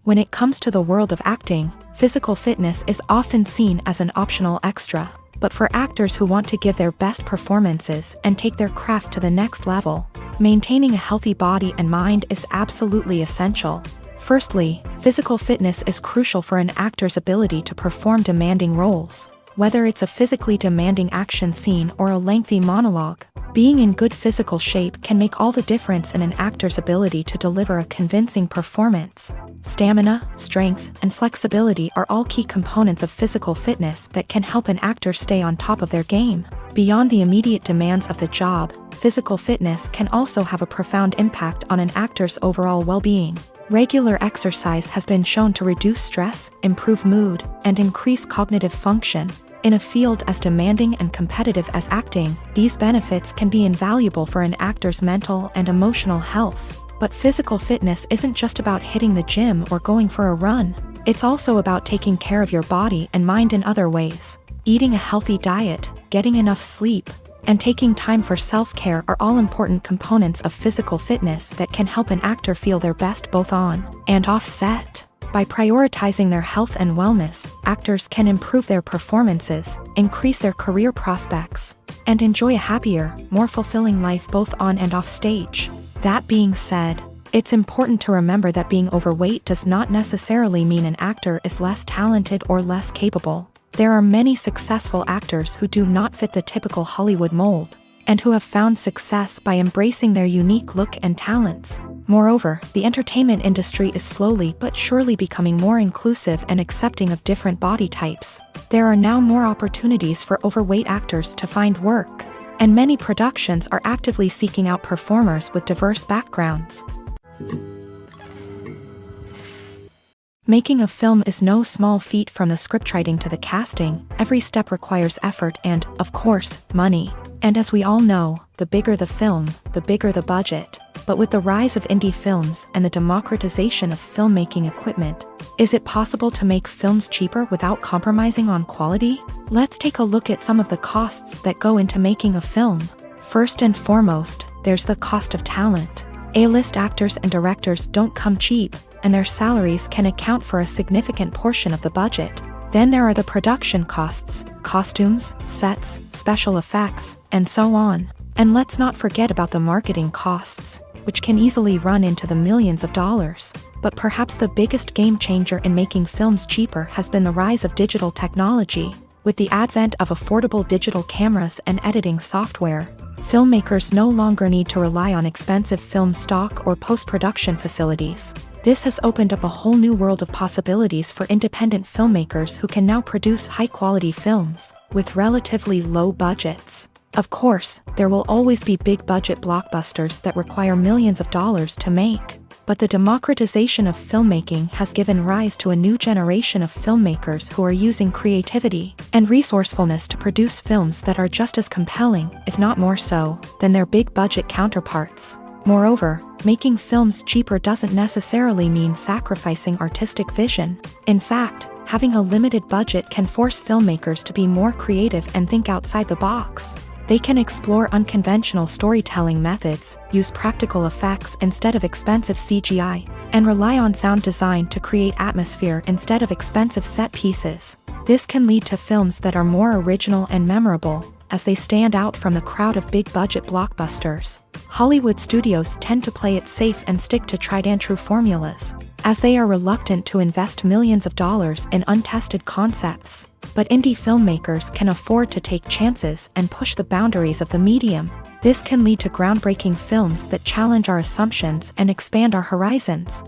When it comes to the world of acting, physical fitness is often seen as an optional extra. But for actors who want to give their best performances and take their craft to the next level, maintaining a healthy body and mind is absolutely essential. Firstly, physical fitness is crucial for an actor's ability to perform demanding roles. Whether it's a physically demanding action scene or a lengthy monologue, Being in good physical shape can make all the difference in an actor's ability to deliver a convincing performance. Stamina, strength, and flexibility are all key components of physical fitness that can help an actor stay on top of their game. Beyond the immediate demands of the job, physical fitness can also have a profound impact on an actor's overall well-being. Regular exercise has been shown to reduce stress, improve mood, and increase cognitive function. In a field as demanding and competitive as acting, these benefits can be invaluable for an actor's mental and emotional health. But physical fitness isn't just about hitting the gym or going for a run. It's also about taking care of your body and mind in other ways. Eating a healthy diet, getting enough sleep, and taking time for self-care are all important components of physical fitness that can help an actor feel their best both on and off set. By prioritizing their health and wellness, actors can improve their performances, increase their career prospects, and enjoy a happier, more fulfilling life both on and off stage. That being said, it's important to remember that being overweight does not necessarily mean an actor is less talented or less capable. There are many successful actors who do not fit the typical Hollywood mold, and who have found success by embracing their unique look and talents. Moreover, the entertainment industry is slowly but surely becoming more inclusive and accepting of different body types. There are now more opportunities for overweight actors to find work, and many productions are actively seeking out performers with diverse backgrounds. Making a film is no small feat. From the scriptwriting to the casting, every step requires effort and, of course, money. And as we all know, the bigger the film, the bigger the budget. But with the rise of indie films and the democratization of filmmaking equipment, is it possible to make films cheaper without compromising on quality? Let's take a look at some of the costs that go into making a film. First and foremost, there's the cost of talent. A-list actors and directors don't come cheap, and their salaries can account for a significant portion of the budget. Then there are the production costs, costumes, sets, special effects, and so on. And let's not forget about the marketing costs, which can easily run into the millions of dollars. But perhaps the biggest game changer in making films cheaper has been the rise of digital technology. With the advent of affordable digital cameras and editing software, filmmakers no longer need to rely on expensive film stock or post-production facilities. This has opened up a whole new world of possibilities for independent filmmakers who can now produce high-quality films with relatively low budgets. Of course, there will always be big-budget blockbusters that require millions of dollars to make. But the democratization of filmmaking has given rise to a new generation of filmmakers who are using creativity and resourcefulness to produce films that are just as compelling, if not more so, than their big-budget counterparts. Moreover, making films cheaper doesn't necessarily mean sacrificing artistic vision. In fact, having a limited budget can force filmmakers to be more creative and think outside the box. They can explore unconventional storytelling methods, use practical effects instead of expensive CGI, and rely on sound design to create atmosphere instead of expensive set pieces. This can lead to films that are more original and memorable, as they stand out from the crowd of big-budget blockbusters. Hollywood studios tend to play it safe and stick to tried-and-true formulas, as they are reluctant to invest millions of dollars in untested concepts. But indie filmmakers can afford to take chances and push the boundaries of the medium. This can lead to groundbreaking films that challenge our assumptions and expand our horizons.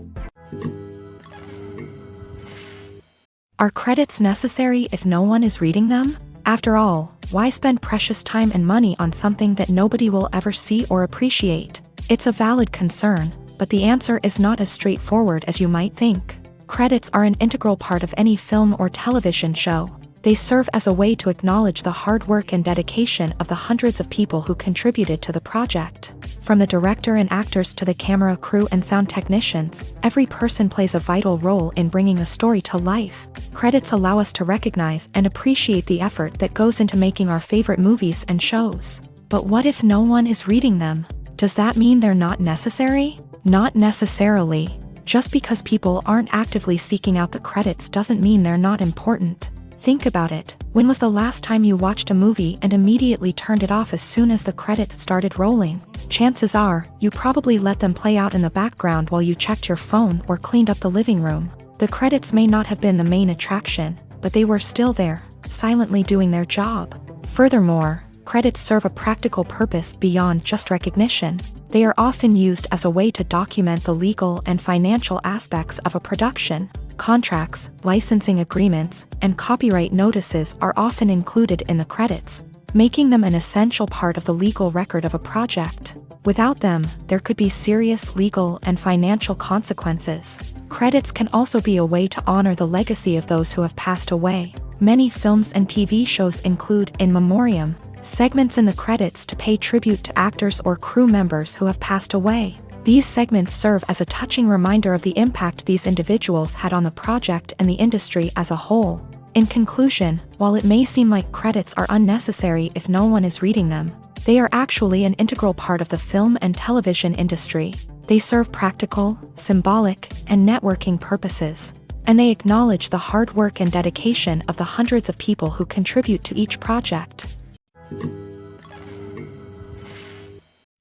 Are credits necessary if no one is reading them? After all, why spend precious time and money on something that nobody will ever see or appreciate? It's a valid concern, but the answer is not as straightforward as you might think. Credits are an integral part of any film or television show. They serve as a way to acknowledge the hard work and dedication of the hundreds of people who contributed to the project. From the director and actors to the camera crew and sound technicians, every person plays a vital role in bringing a story to life. Credits allow us to recognize and appreciate the effort that goes into making our favorite movies and shows. But what if no one is reading them? Does that mean they're not necessary? Not necessarily. Just because people aren't actively seeking out the credits doesn't mean they're not important. Think about it. When was the last time you watched a movie and immediately turned it off as soon as the credits started rolling? Chances are, you probably let them play out in the background while you checked your phone or cleaned up the living room. The credits may not have been the main attraction, but they were still there, silently doing their job. Furthermore, Credits serve a practical purpose beyond just recognition. They are often used as a way to document the legal and financial aspects of a production. Contracts, licensing agreements, and copyright notices are often included in the credits, making them an essential part of the legal record of a project. Without them, there could be serious legal and financial consequences. Credits can also be a way to honor the legacy of those who have passed away. Many films and TV shows include in memoriam segments in the credits to pay tribute to actors or crew members who have passed away. These segments serve as a touching reminder of the impact these individuals had on the project and the industry as a whole. In conclusion, while it may seem like credits are unnecessary if no one is reading them, they are actually an integral part of the film and television industry. They serve practical, symbolic, and networking purposes, and they acknowledge the hard work and dedication of the hundreds of people who contribute to each project.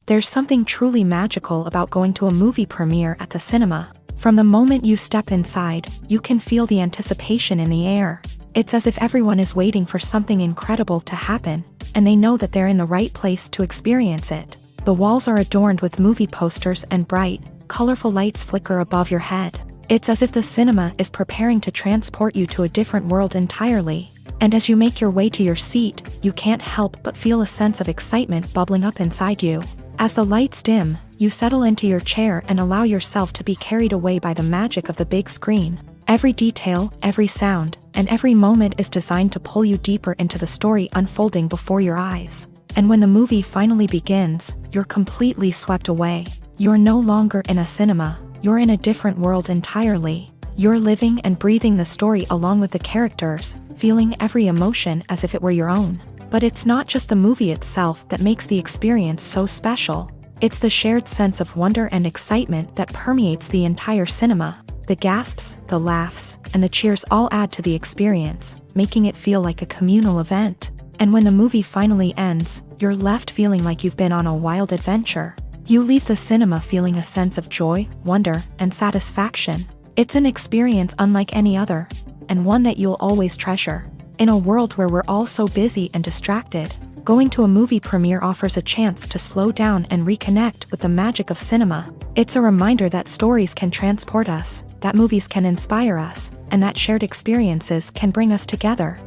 There's something truly magical about going to a movie premiere at the cinema. From the moment you step inside, you can feel the anticipation in the air. It's as if everyone is waiting for something incredible to happen, and they know that they're in the right place to experience it. The walls are adorned with movie posters and bright, colorful lights flicker above your head. It's as if the cinema is preparing to transport you to a different world entirely. And as you make your way to your seat, you can't help but feel a sense of excitement bubbling up inside you. As the lights dim, you settle into your chair and allow yourself to be carried away by the magic of the big screen. Every detail, every sound, and every moment is designed to pull you deeper into the story unfolding before your eyes. And when the movie finally begins, you're completely swept away. You're no longer in a cinema, you're in a different world entirely. You're living and breathing the story along with the characters, feeling every emotion as if it were your own. But it's not just the movie itself that makes the experience so special. It's the shared sense of wonder and excitement that permeates the entire cinema. The gasps, the laughs, and the cheers all add to the experience, making it feel like a communal event. And when the movie finally ends, you're left feeling like you've been on a wild adventure. You leave the cinema feeling a sense of joy, wonder, and satisfaction. It's an experience unlike any other, and one that you'll always treasure. In a world where we're all so busy and distracted, going to a movie premiere offers a chance to slow down and reconnect with the magic of cinema. It's a reminder that stories can transport us, that movies can inspire us, and that shared experiences can bring us together.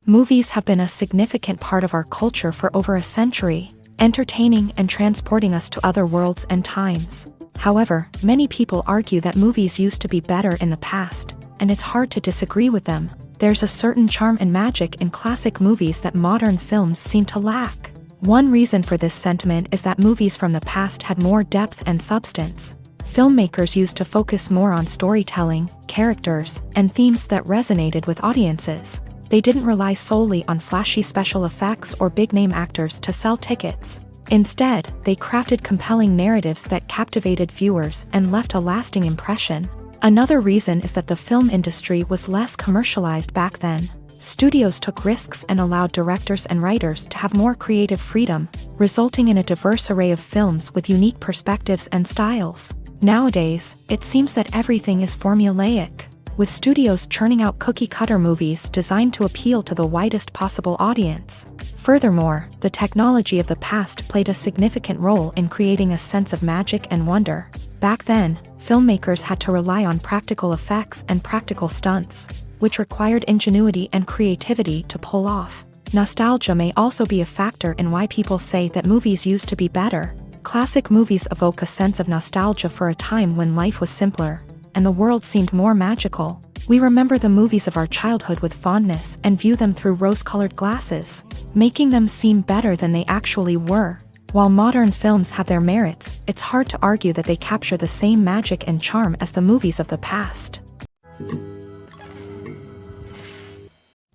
Movies have been a significant part of our culture for over a century, entertaining and transporting us to other worlds and times. However, many people argue that movies used to be better in the past, and it's hard to disagree with them. There's a certain charm and magic in classic movies that modern films seem to lack. One reason for this sentiment is that movies from the past had more depth and substance. Filmmakers used to focus more on storytelling, characters, and themes that resonated with audiences. They didn't rely solely on flashy special effects or big-name actors to sell tickets. Instead, they crafted compelling narratives that captivated viewers and left a lasting impression. Another reason is that the film industry was less commercialized back then. Studios took risks and allowed directors and writers to have more creative freedom, resulting in a diverse array of films with unique perspectives and styles. Nowadays, it seems that everything is formulaic, with studios churning out cookie-cutter movies designed to appeal to the widest possible audience. Furthermore, the technology of the past played a significant role in creating a sense of magic and wonder. Back then, filmmakers had to rely on practical effects and practical stunts, which required ingenuity and creativity to pull off. Nostalgia may also be a factor in why people say that movies used to be better. Classic movies evoke a sense of nostalgia for a time when life was simpler, and the world seemed more magical. We remember the movies of our childhood with fondness and view them through rose-colored glasses, making them seem better than they actually were. While modern films have their merits, it's hard to argue that they capture the same magic and charm as the movies of the past.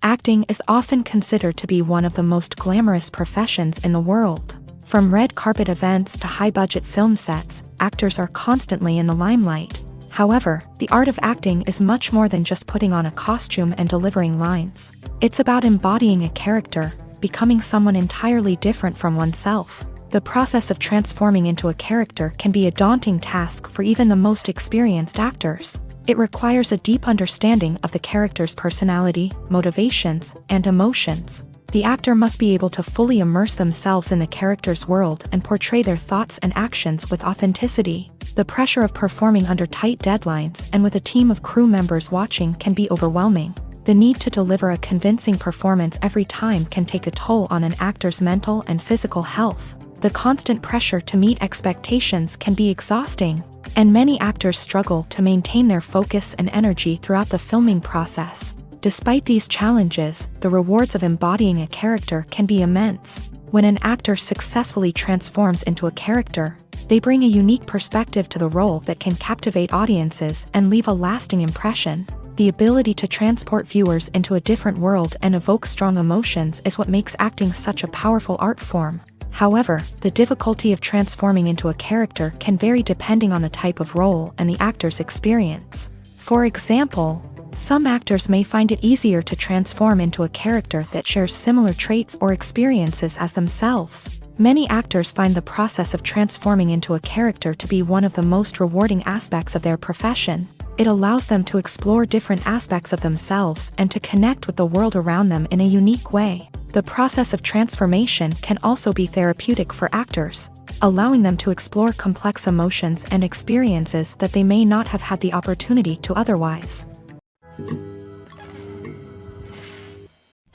Acting is often considered to be one of the most glamorous professions in the world. From red carpet events to high-budget film sets, actors are constantly in the limelight. However, the art of acting is much more than just putting on a costume and delivering lines. It's about embodying a character, becoming someone entirely different from oneself. The process of transforming into a character can be a daunting task for even the most experienced actors. It requires a deep understanding of the character's personality, motivations, and emotions. The actor must be able to fully immerse themselves in the character's world and portray their thoughts and actions with authenticity. The pressure of performing under tight deadlines and with a team of crew members watching can be overwhelming. The need to deliver a convincing performance every time can take a toll on an actor's mental and physical health. The constant pressure to meet expectations can be exhausting, and many actors struggle to maintain their focus and energy throughout the filming process. Despite these challenges, the rewards of embodying a character can be immense. When an actor successfully transforms into a character, they bring a unique perspective to the role that can captivate audiences and leave a lasting impression. The ability to transport viewers into a different world and evoke strong emotions is what makes acting such a powerful art form. However, the difficulty of transforming into a character can vary depending on the type of role and the actor's experience. For example, some actors may find it easier to transform into a character that shares similar traits or experiences as themselves. Many actors find the process of transforming into a character to be one of the most rewarding aspects of their profession. It allows them to explore different aspects of themselves and to connect with the world around them in a unique way. The process of transformation can also be therapeutic for actors, allowing them to explore complex emotions and experiences that they may not have had the opportunity to otherwise.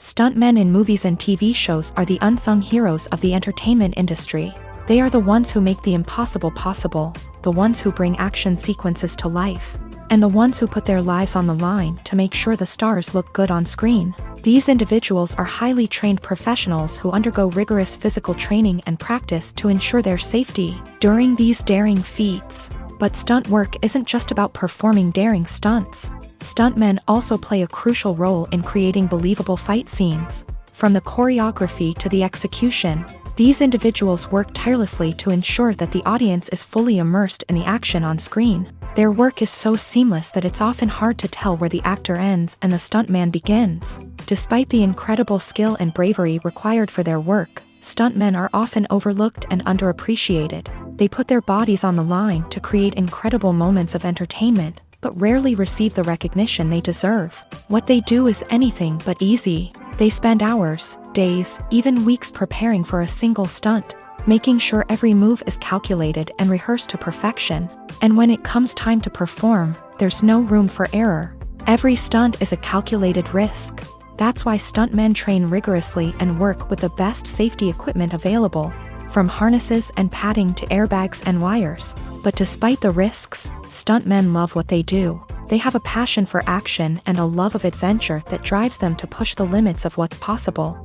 Stuntmen in movies and TV shows are the unsung heroes of the entertainment industry. They are the ones who make the impossible possible, the ones who bring action sequences to life, and the ones who put their lives on the line to make sure the stars look good on screen. These individuals are highly trained professionals who undergo rigorous physical training and practice to ensure their safety during these daring feats. But stunt work isn't just about performing daring stunts. Stuntmen also play a crucial role in creating believable fight scenes. From the choreography to the execution, these individuals work tirelessly to ensure that the audience is fully immersed in the action on screen. Their work is so seamless that it's often hard to tell where the actor ends and the stuntman begins. Despite the incredible skill and bravery required for their work, stuntmen are often overlooked and underappreciated. They put their bodies on the line to create incredible moments of entertainment, but rarely receive the recognition they deserve. What they do is anything but easy. They spend hours, days, even weeks preparing for a single stunt, making sure every move is calculated and rehearsed to perfection. And when it comes time to perform, there's no room for error. Every stunt is a calculated risk. That's why stuntmen train rigorously and work with the best safety equipment available, from harnesses and padding to airbags and wires. But despite the risks, stuntmen love what they do. They have a passion for action and a love of adventure that drives them to push the limits of what's possible.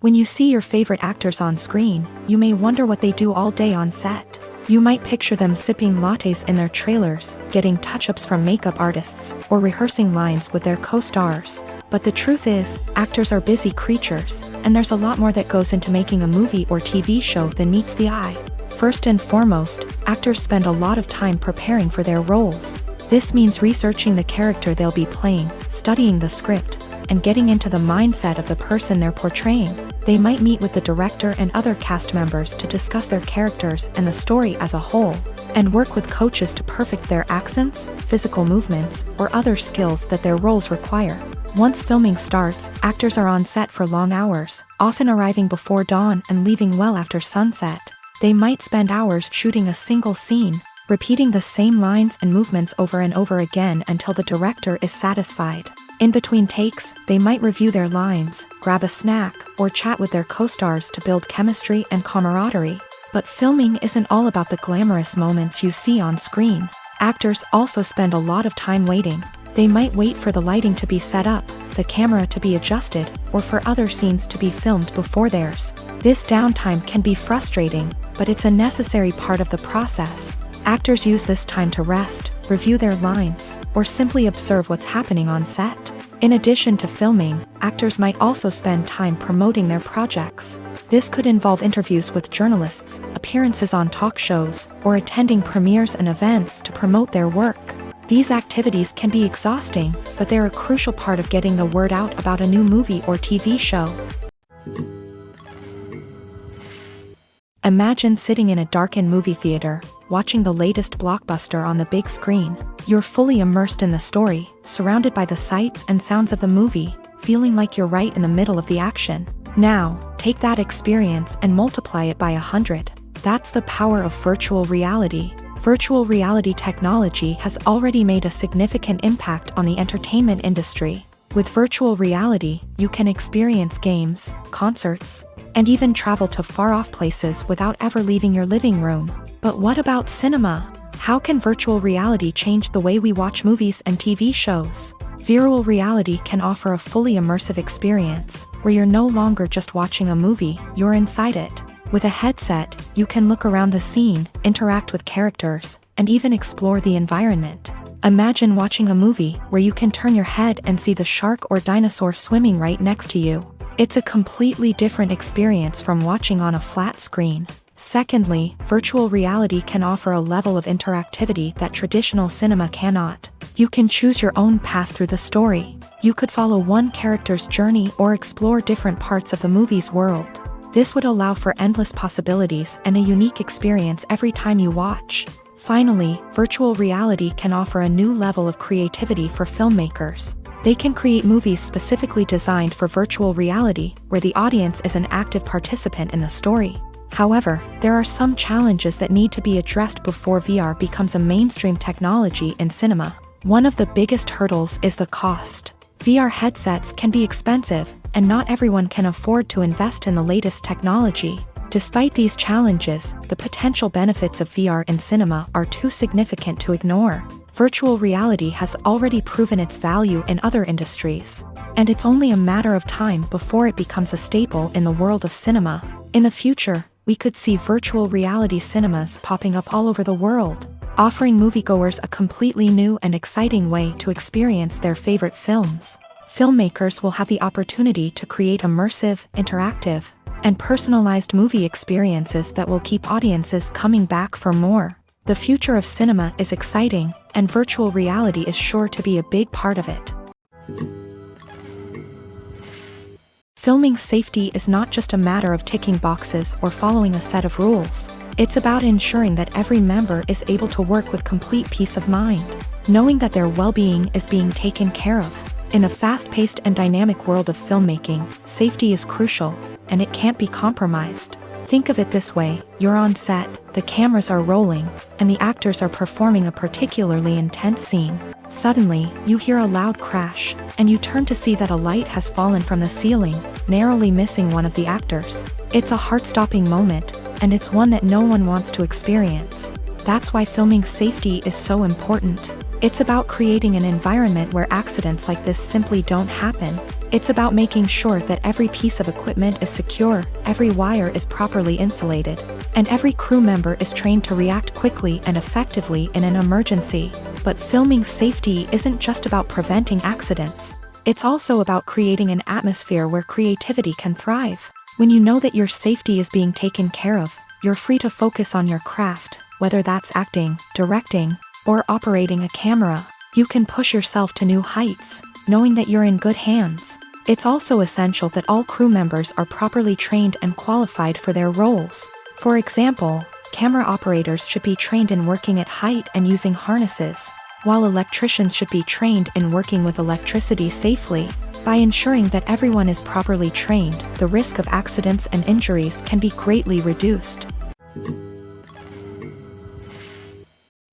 When you see your favorite actors on screen, you may wonder what they do all day on set. You might picture them sipping lattes in their trailers, getting touch-ups from makeup artists, or rehearsing lines with their co-stars. But the truth is, actors are busy creatures, and there's a lot more that goes into making a movie or TV show than meets the eye. First and foremost, actors spend a lot of time preparing for their roles. This means researching the character they'll be playing, studying the script, and getting into the mindset of the person they're portraying. They might meet with the director and other cast members to discuss their characters and the story as a whole, and work with coaches to perfect their accents, physical movements, or other skills that their roles require. Once filming starts, actors are on set for long hours, often arriving before dawn and leaving well after sunset. They might spend hours shooting a single scene, repeating the same lines and movements over and over again until the director is satisfied. In between takes, they might review their lines, grab a snack, or chat with their co-stars to build chemistry and camaraderie. But filming isn't all about the glamorous moments you see on screen. Actors also spend a lot of time waiting. They might wait for the lighting to be set up, the camera to be adjusted, or for other scenes to be filmed before theirs. This downtime can be frustrating, but it's a necessary part of the process. Actors use this time to rest, review their lines, or simply observe what's happening on set. In addition to filming, actors might also spend time promoting their projects. This could involve interviews with journalists, appearances on talk shows, or attending premieres and events to promote their work. These activities can be exhausting, but they're a crucial part of getting the word out about a new movie or TV show. Imagine sitting in a darkened movie theater, watching the latest blockbuster on the big screen. You're fully immersed in the story, surrounded by the sights and sounds of the movie, feeling like you're right in the middle of the action. Now, take that experience and multiply it by 100. That's the power of virtual reality. Virtual reality technology has already made a significant impact on the entertainment industry. With virtual reality, you can experience games, concerts, and even travel to far-off places without ever leaving your living room. But what about cinema? How can virtual reality change the way we watch movies and TV shows? Virtual reality can offer a fully immersive experience, where you're no longer just watching a movie, you're inside it. With a headset, you can look around the scene, interact with characters, and even explore the environment. Imagine watching a movie where you can turn your head and see the shark or dinosaur swimming right next to you. It's a completely different experience from watching on a flat screen. Secondly, virtual reality can offer a level of interactivity that traditional cinema cannot. You can choose your own path through the story. You could follow one character's journey or explore different parts of the movie's world. This would allow for endless possibilities and a unique experience every time you watch. Finally, virtual reality can offer a new level of creativity for filmmakers. They can create movies specifically designed for virtual reality, where the audience is an active participant in the story. However, there are some challenges that need to be addressed before VR becomes a mainstream technology in cinema. One of the biggest hurdles is the cost. VR headsets can be expensive, and not everyone can afford to invest in the latest technology. Despite these challenges, the potential benefits of VR in cinema are too significant to ignore. Virtual reality has already proven its value in other industries, and it's only a matter of time before it becomes a staple in the world of cinema. In the future, we could see virtual reality cinemas popping up all over the world, offering moviegoers a completely new and exciting way to experience their favorite films. Filmmakers will have the opportunity to create immersive, interactive, and personalized movie experiences that will keep audiences coming back for more. The future of cinema is exciting, and virtual reality is sure to be a big part of it. Filming safety is not just a matter of ticking boxes or following a set of rules. It's about ensuring that every member is able to work with complete peace of mind, knowing that their well-being is being taken care of. In a fast-paced and dynamic world of filmmaking, safety is crucial, and it can't be compromised. Think of it this way: you're on set, the cameras are rolling, and the actors are performing a particularly intense scene. Suddenly, you hear a loud crash, and you turn to see that a light has fallen from the ceiling, narrowly missing one of the actors. It's a heart-stopping moment, and it's one that no one wants to experience. That's why filming safety is so important. It's about creating an environment where accidents like this simply don't happen. It's about making sure that every piece of equipment is secure, every wire is properly insulated, and every crew member is trained to react quickly and effectively in an emergency. But filming safety isn't just about preventing accidents. It's also about creating an atmosphere where creativity can thrive. When you know that your safety is being taken care of, you're free to focus on your craft, whether that's acting, directing, or operating a camera. You can push yourself to new heights, knowing that you're in good hands. It's also essential that all crew members are properly trained and qualified for their roles. For example, camera operators should be trained in working at height and using harnesses, while electricians should be trained in working with electricity safely. By ensuring that everyone is properly trained, the risk of accidents and injuries can be greatly reduced.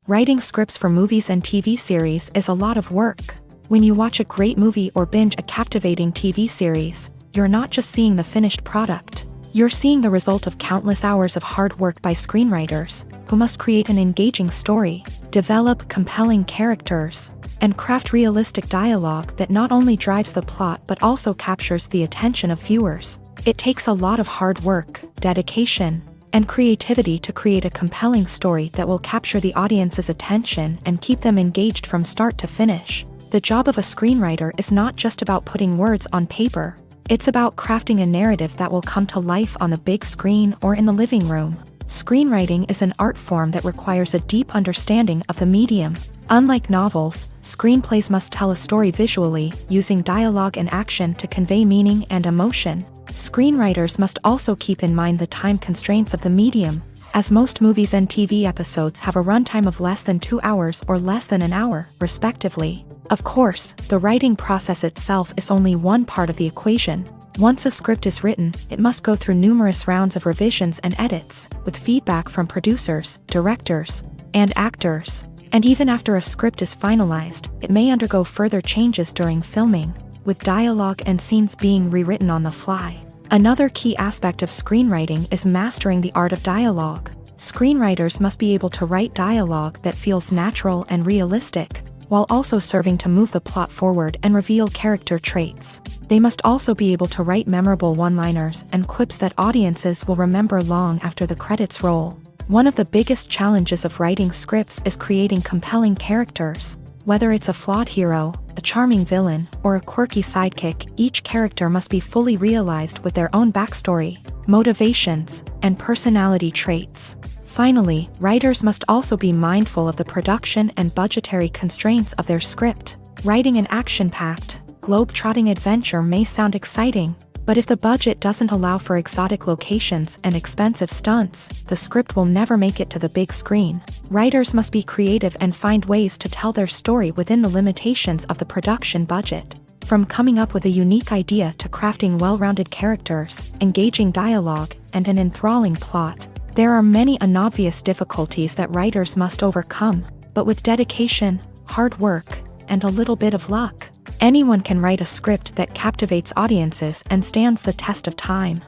Writing scripts for movies and TV series is a lot of work. When you watch a great movie or binge a captivating TV series, you're not just seeing the finished product. You're seeing the result of countless hours of hard work by screenwriters, who must create an engaging story, develop compelling characters, and craft realistic dialogue that not only drives the plot but also captures the attention of viewers. It takes a lot of hard work, dedication, and creativity to create a compelling story that will capture the audience's attention and keep them engaged from start to finish. The job of a screenwriter is not just about putting words on paper. It's about crafting a narrative that will come to life on the big screen or in the living room. Screenwriting is an art form that requires a deep understanding of the medium. Unlike novels, screenplays must tell a story visually, using dialogue and action to convey meaning and emotion. Screenwriters must also keep in mind the time constraints of the medium, as most movies and TV episodes have a runtime of less than 2 hours or less than an hour, respectively. Of course, the writing process itself is only one part of the equation. Once a script is written, it must go through numerous rounds of revisions and edits, with feedback from producers, directors, and actors. And even after a script is finalized, it may undergo further changes during filming, with dialogue and scenes being rewritten on the fly. Another key aspect of screenwriting is mastering the art of dialogue. Screenwriters must be able to write dialogue that feels natural and realistic, while also serving to move the plot forward and reveal character traits. They must also be able to write memorable one-liners and quips that audiences will remember long after the credits roll. One of the biggest challenges of writing scripts is creating compelling characters. Whether it's a flawed hero, a charming villain, or a quirky sidekick, each character must be fully realized with their own backstory, motivations, and personality traits. Finally, writers must also be mindful of the production and budgetary constraints of their script. Writing an action-packed, globe-trotting adventure may sound exciting, but if the budget doesn't allow for exotic locations and expensive stunts, the script will never make it to the big screen. Writers must be creative and find ways to tell their story within the limitations of the production budget. From coming up with a unique idea to crafting well-rounded characters, engaging dialogue, and an enthralling plot, there are many unobvious difficulties that writers must overcome, but with dedication, hard work, and a little bit of luck, anyone can write a script that captivates audiences and stands the test of time.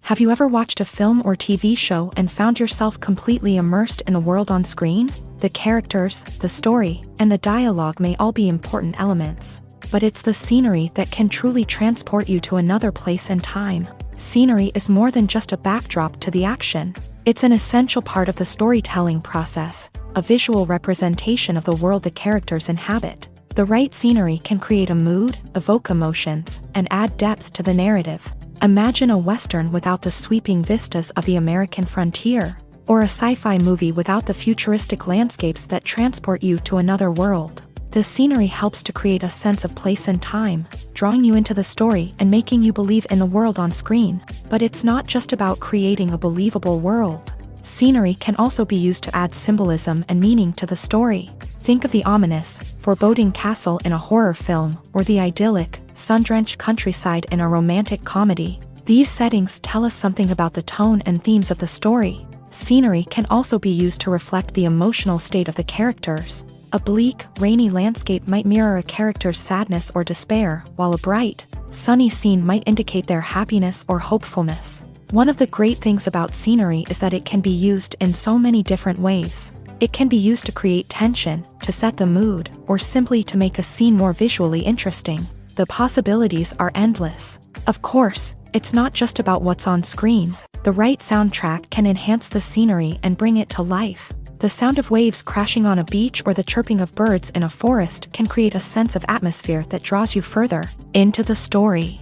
Have you ever watched a film or TV show and found yourself completely immersed in the world on screen? The characters, the story, and the dialogue may all be important elements, but it's the scenery that can truly transport you to another place and time. Scenery is more than just a backdrop to the action. It's an essential part of the storytelling process, a visual representation of the world the characters inhabit. The right scenery can create a mood, evoke emotions, and add depth to the narrative. Imagine a Western without the sweeping vistas of the American frontier, or a sci-fi movie without the futuristic landscapes that transport you to another world. The scenery helps to create a sense of place and time, drawing you into the story and making you believe in the world on screen. But it's not just about creating a believable world. Scenery can also be used to add symbolism and meaning to the story. Think of the ominous, foreboding castle in a horror film, or the idyllic, sun-drenched countryside in a romantic comedy. These settings tell us something about the tone and themes of the story. Scenery can also be used to reflect the emotional state of the characters. A bleak, rainy landscape might mirror a character's sadness or despair, while a bright, sunny scene might indicate their happiness or hopefulness. One of the great things about scenery is that it can be used in so many different ways. It can be used to create tension, to set the mood, or simply to make a scene more visually interesting. The possibilities are endless. Of course, it's not just about what's on screen. The right soundtrack can enhance the scenery and bring it to life. The sound of waves crashing on a beach or the chirping of birds in a forest can create a sense of atmosphere that draws you further into the story.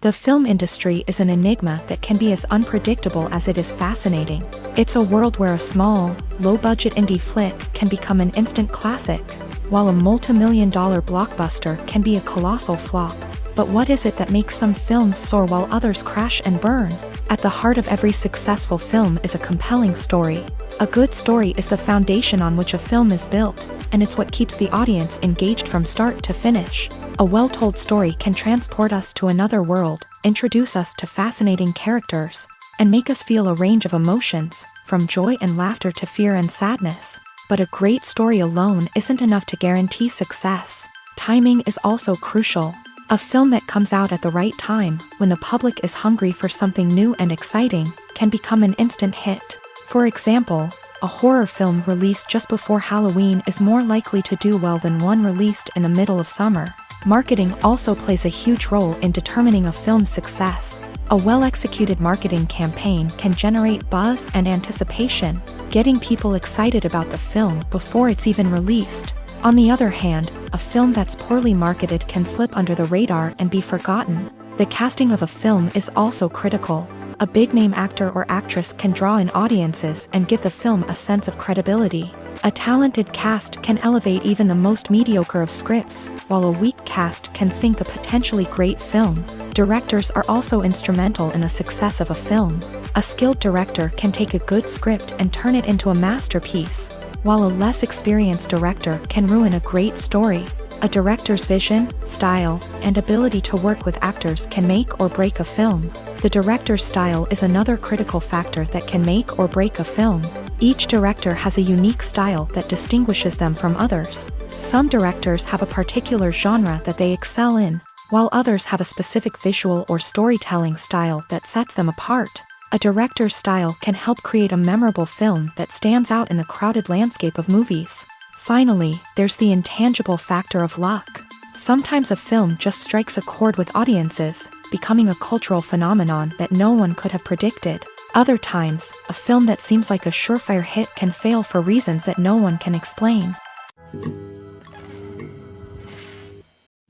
The film industry is an enigma that can be as unpredictable as it is fascinating. It's a world where a small, low-budget indie flick can become an instant classic, while a multi-million-dollar blockbuster can be a colossal flop. But what is it that makes some films soar while others crash and burn? At the heart of every successful film is a compelling story. A good story is the foundation on which a film is built, and it's what keeps the audience engaged from start to finish. A well-told story can transport us to another world, introduce us to fascinating characters, and make us feel a range of emotions, from joy and laughter to fear and sadness. But a great story alone isn't enough to guarantee success. Timing is also crucial. A film that comes out at the right time, when the public is hungry for something new and exciting, can become an instant hit. For example, a horror film released just before Halloween is more likely to do well than one released in the middle of summer. Marketing also plays a huge role in determining a film's success. A well-executed marketing campaign can generate buzz and anticipation, getting people excited about the film before it's even released. On the other hand, a film that's poorly marketed can slip under the radar and be forgotten. The casting of a film is also critical. A big-name actor or actress can draw in audiences and give the film a sense of credibility. A talented cast can elevate even the most mediocre of scripts, while a weak cast can sink a potentially great film. Directors are also instrumental in the success of a film. A skilled director can take a good script and turn it into a masterpiece, while a less experienced director can ruin a great story. A director's vision, style, and ability to work with actors can make or break a film. The director's style is another critical factor that can make or break a film. Each director has a unique style that distinguishes them from others. Some directors have a particular genre that they excel in, while others have a specific visual or storytelling style that sets them apart. A director's style can help create a memorable film that stands out in the crowded landscape of movies. Finally, there's the intangible factor of luck. Sometimes a film just strikes a chord with audiences, becoming a cultural phenomenon that no one could have predicted. Other times, a film that seems like a surefire hit can fail for reasons that no one can explain.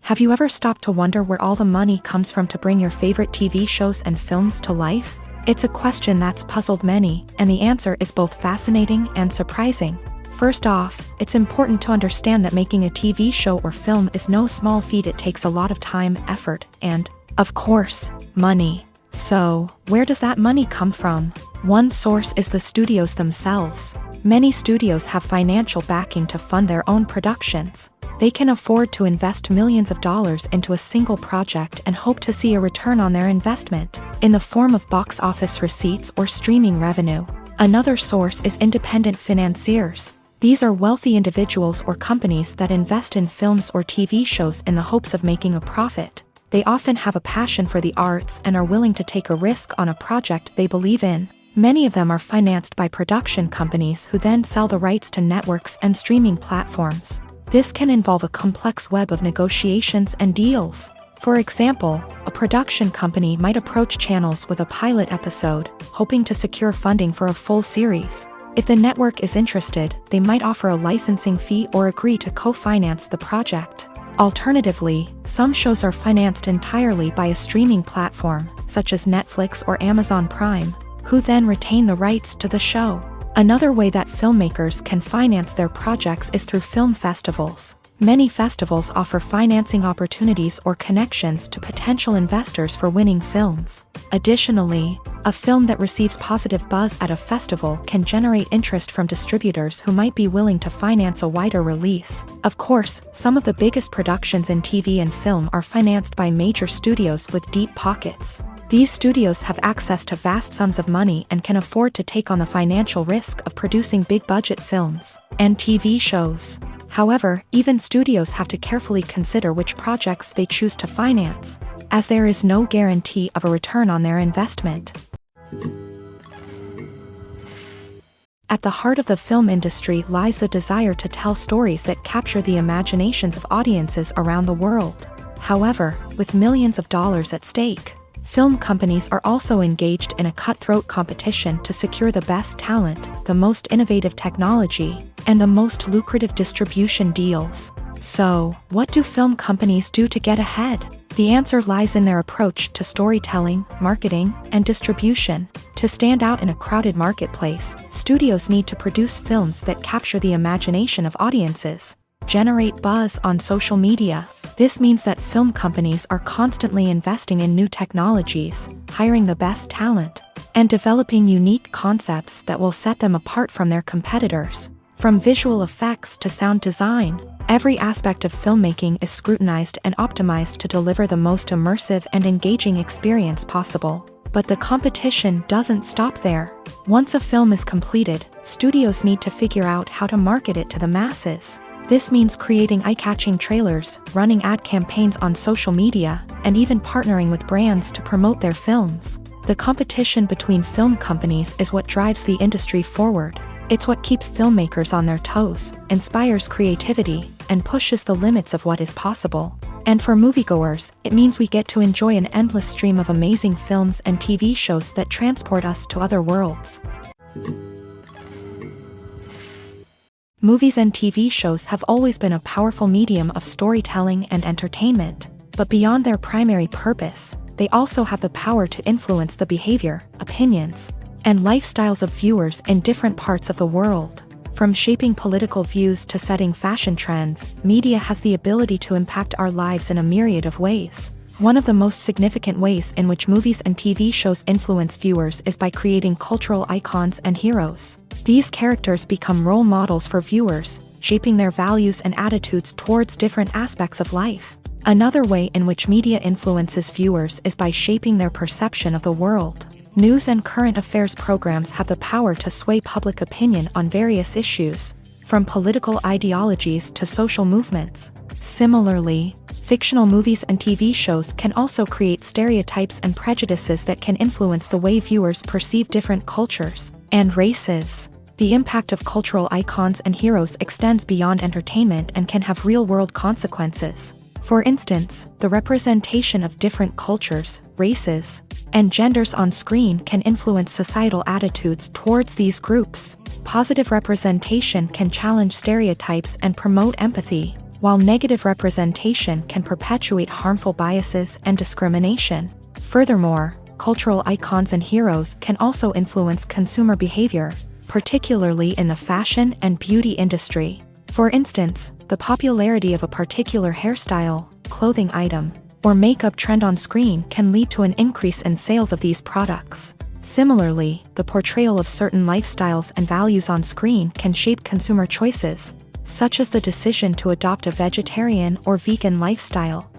Have you ever stopped to wonder where all the money comes from to bring your favorite TV shows and films to life? It's a question that's puzzled many, and the answer is both fascinating and surprising. First off, it's important to understand that making a TV show or film is no small feat. It takes a lot of time, effort, and, of course, money. So, where does that money come from? One source is the studios themselves. Many studios have financial backing to fund their own productions. They can afford to invest millions of dollars into a single project and hope to see a return on their investment, in the form of box office receipts or streaming revenue. Another source is independent financiers. These are wealthy individuals or companies that invest in films or TV shows in the hopes of making a profit. They often have a passion for the arts and are willing to take a risk on a project they believe in. Many of them are financed by production companies who then sell the rights to networks and streaming platforms. This can involve a complex web of negotiations and deals. For example, a production company might approach channels with a pilot episode, hoping to secure funding for a full series. If the network is interested, they might offer a licensing fee or agree to co-finance the project. Alternatively, some shows are financed entirely by a streaming platform, such as Netflix or Amazon Prime, who then retain the rights to the show. Another way that filmmakers can finance their projects is through film festivals. Many festivals offer financing opportunities or connections to potential investors for winning films. Additionally, a film that receives positive buzz at a festival can generate interest from distributors who might be willing to finance a wider release. Of course, some of the biggest productions in TV and film are financed by major studios with deep pockets. These studios have access to vast sums of money and can afford to take on the financial risk of producing big-budget films and TV shows. However, even studios have to carefully consider which projects they choose to finance, as there is no guarantee of a return on their investment. At the heart of the film industry lies the desire to tell stories that capture the imaginations of audiences around the world. However, with millions of dollars at stake, film companies are also engaged in a cutthroat competition to secure the best talent, the most innovative technology, and the most lucrative distribution deals. So, what do film companies do to get ahead? The answer lies in their approach to storytelling, marketing, and distribution. To stand out in a crowded marketplace, studios need to produce films that capture the imagination of audiences, generate buzz on social media. This means that film companies are constantly investing in new technologies, hiring the best talent, and developing unique concepts that will set them apart from their competitors. From visual effects to sound design, every aspect of filmmaking is scrutinized and optimized to deliver the most immersive and engaging experience possible. But the competition doesn't stop there. Once a film is completed, studios need to figure out how to market it to the masses. This means creating eye-catching trailers, running ad campaigns on social media, and even partnering with brands to promote their films. The competition between film companies is what drives the industry forward. It's what keeps filmmakers on their toes, inspires creativity, and pushes the limits of what is possible. And for moviegoers, it means we get to enjoy an endless stream of amazing films and TV shows that transport us to other worlds. Movies and TV shows have always been a powerful medium of storytelling and entertainment, but beyond their primary purpose, they also have the power to influence the behavior, opinions, and lifestyles of viewers in different parts of the world. From shaping political views to setting fashion trends, media has the ability to impact our lives in a myriad of ways. One of the most significant ways in which movies and TV shows influence viewers is by creating cultural icons and heroes. These characters become role models for viewers, shaping their values and attitudes towards different aspects of life. Another way in which media influences viewers is by shaping their perception of the world. News and current affairs programs have the power to sway public opinion on various issues, from political ideologies to social movements. Similarly, fictional movies and TV shows can also create stereotypes and prejudices that can influence the way viewers perceive different cultures and races. The impact of cultural icons and heroes extends beyond entertainment and can have real-world consequences. For instance, the representation of different cultures, races, and genders on screen can influence societal attitudes towards these groups. Positive representation can challenge stereotypes and promote empathy, while negative representation can perpetuate harmful biases and discrimination. Furthermore, cultural icons and heroes can also influence consumer behavior, particularly in the fashion and beauty industry. For instance, the popularity of a particular hairstyle, clothing item, or makeup trend on screen can lead to an increase in sales of these products. Similarly, the portrayal of certain lifestyles and values on screen can shape consumer choices, such as the decision to adopt a vegetarian or vegan lifestyle.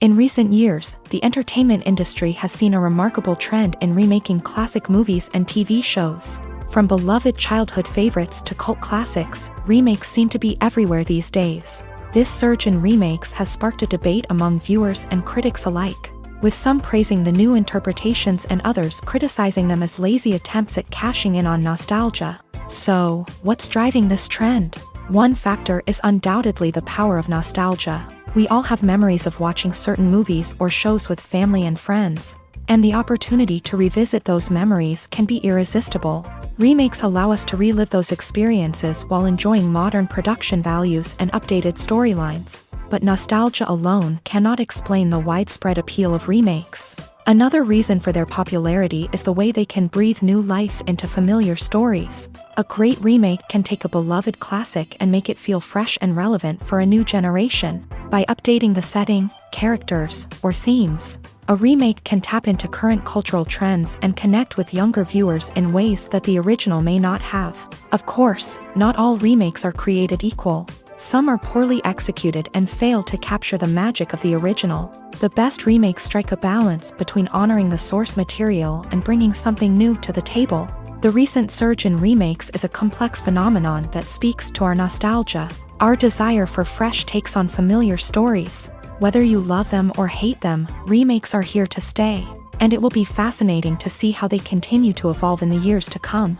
In recent years, the entertainment industry has seen a remarkable trend in remaking classic movies and TV shows. From beloved childhood favorites to cult classics, remakes seem to be everywhere these days. This surge in remakes has sparked a debate among viewers and critics alike, with some praising the new interpretations and others criticizing them as lazy attempts at cashing in on nostalgia. So, what's driving this trend? One factor is undoubtedly the power of nostalgia. We all have memories of watching certain movies or shows with family and friends, and the opportunity to revisit those memories can be irresistible. Remakes allow us to relive those experiences while enjoying modern production values and updated storylines. But nostalgia alone cannot explain the widespread appeal of remakes. Another reason for their popularity is the way they can breathe new life into familiar stories. A great remake can take a beloved classic and make it feel fresh and relevant for a new generation. By updating the setting, characters, or themes, a remake can tap into current cultural trends and connect with younger viewers in ways that the original may not have. Of course, not all remakes are created equal. Some are poorly executed and fail to capture the magic of the original. The best remakes strike a balance between honoring the source material and bringing something new to the table. The recent surge in remakes is a complex phenomenon that speaks to our nostalgia, our desire for fresh takes on familiar stories. Whether you love them or hate them, remakes are here to stay, and it will be fascinating to see how they continue to evolve in the years to come.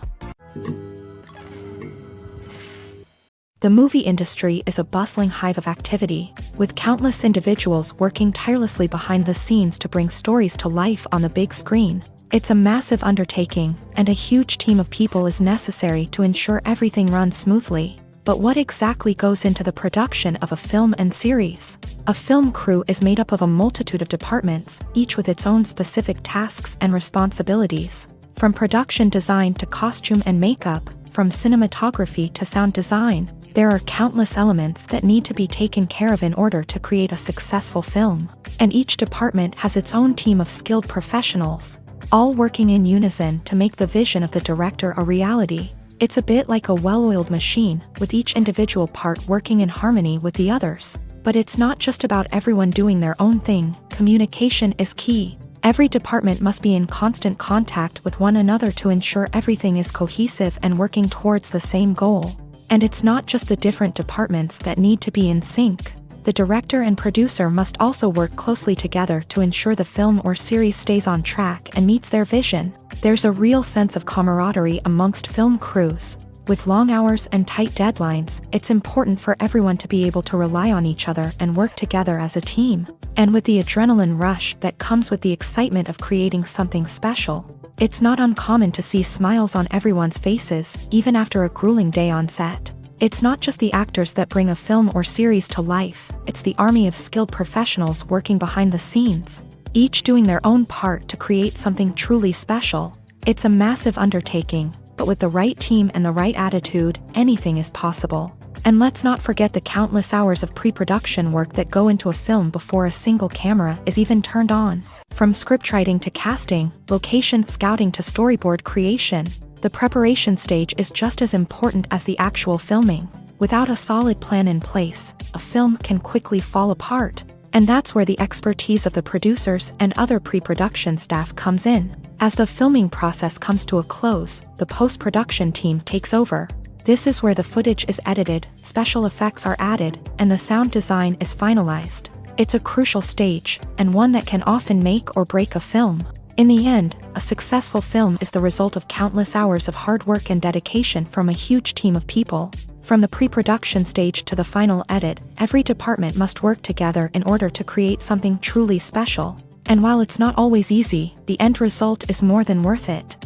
The movie industry is a bustling hive of activity, with countless individuals working tirelessly behind the scenes to bring stories to life on the big screen. It's a massive undertaking, and a huge team of people is necessary to ensure everything runs smoothly. But what exactly goes into the production of a film and series? A film crew is made up of a multitude of departments, each with its own specific tasks and responsibilities. From production design to costume and makeup, from cinematography to sound design, there are countless elements that need to be taken care of in order to create a successful film. And each department has its own team of skilled professionals, all working in unison to make the vision of the director a reality. It's a bit like a well-oiled machine, with each individual part working in harmony with the others. But it's not just about everyone doing their own thing. Communication is key. Every department must be in constant contact with one another to ensure everything is cohesive and working towards the same goal. And it's not just the different departments that need to be in sync. The director and producer must also work closely together to ensure the film or series stays on track and meets their vision. There's a real sense of camaraderie amongst film crews. With long hours and tight deadlines, it's important for everyone to be able to rely on each other and work together as a team. And with the adrenaline rush that comes with the excitement of creating something special, it's not uncommon to see smiles on everyone's faces, even after a grueling day on set. It's not just the actors that bring a film or series to life, it's the army of skilled professionals working behind the scenes, each doing their own part to create something truly special. It's a massive undertaking, but with the right team and the right attitude, anything is possible. And let's not forget the countless hours of pre-production work that go into a film before a single camera is even turned on. From scriptwriting to casting, location scouting to storyboard creation, the preparation stage is just as important as the actual filming. Without a solid plan in place, a film can quickly fall apart. And that's where the expertise of the producers and other pre-production staff comes in. As the filming process comes to a close, the post-production team takes over. This is where the footage is edited, special effects are added, and the sound design is finalized. It's a crucial stage, and one that can often make or break a film. In the end, a successful film is the result of countless hours of hard work and dedication from a huge team of people. From the pre-production stage to the final edit, every department must work together in order to create something truly special. And while it's not always easy, the end result is more than worth it.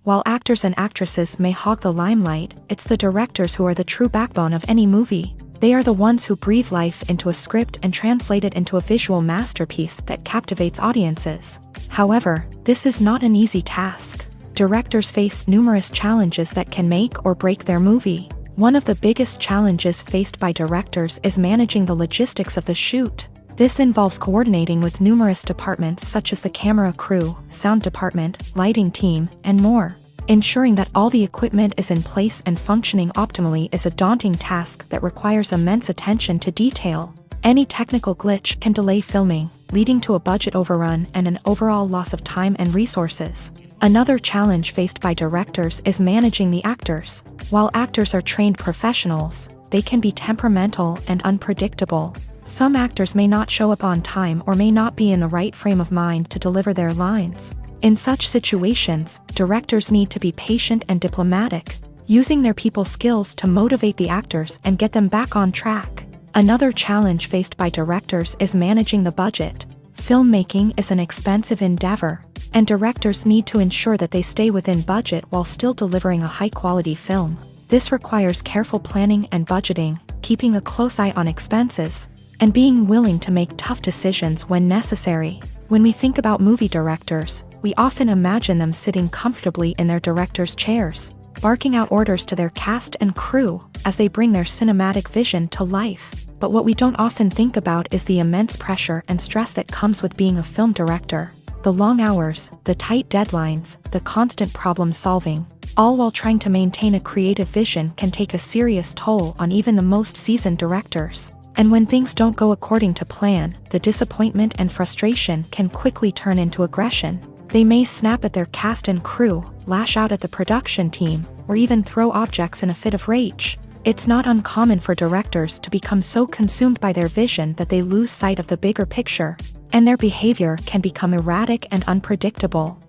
While actors and actresses may hog the limelight, it's the directors who are the true backbone of any movie. They are the ones who breathe life into a script and translate it into a visual masterpiece that captivates audiences. However, this is not an easy task. Directors face numerous challenges that can make or break their movie. One of the biggest challenges faced by directors is managing the logistics of the shoot. This involves coordinating with numerous departments such as the camera crew, sound department, lighting team, and more. Ensuring that all the equipment is in place and functioning optimally is a daunting task that requires immense attention to detail. Any technical glitch can delay filming, leading to a budget overrun and an overall loss of time and resources. Another challenge faced by directors is managing the actors. While actors are trained professionals, they can be temperamental and unpredictable. Some actors may not show up on time or may not be in the right frame of mind to deliver their lines. In such situations, directors need to be patient and diplomatic, using their people skills to motivate the actors and get them back on track. Another challenge faced by directors is managing the budget. Filmmaking is an expensive endeavor, and directors need to ensure that they stay within budget while still delivering a high-quality film. This requires careful planning and budgeting, keeping a close eye on expenses, and being willing to make tough decisions when necessary. When we think about movie directors, we often imagine them sitting comfortably in their director's chairs, barking out orders to their cast and crew as they bring their cinematic vision to life. But what we don't often think about is the immense pressure and stress that comes with being a film director. The long hours, the tight deadlines, the constant problem solving, all while trying to maintain a creative vision can take a serious toll on even the most seasoned directors. And when things don't go according to plan, the disappointment and frustration can quickly turn into aggression. They may snap at their cast and crew, lash out at the production team, or even throw objects in a fit of rage. It's not uncommon for directors to become so consumed by their vision that they lose sight of the bigger picture, and their behavior can become erratic and unpredictable.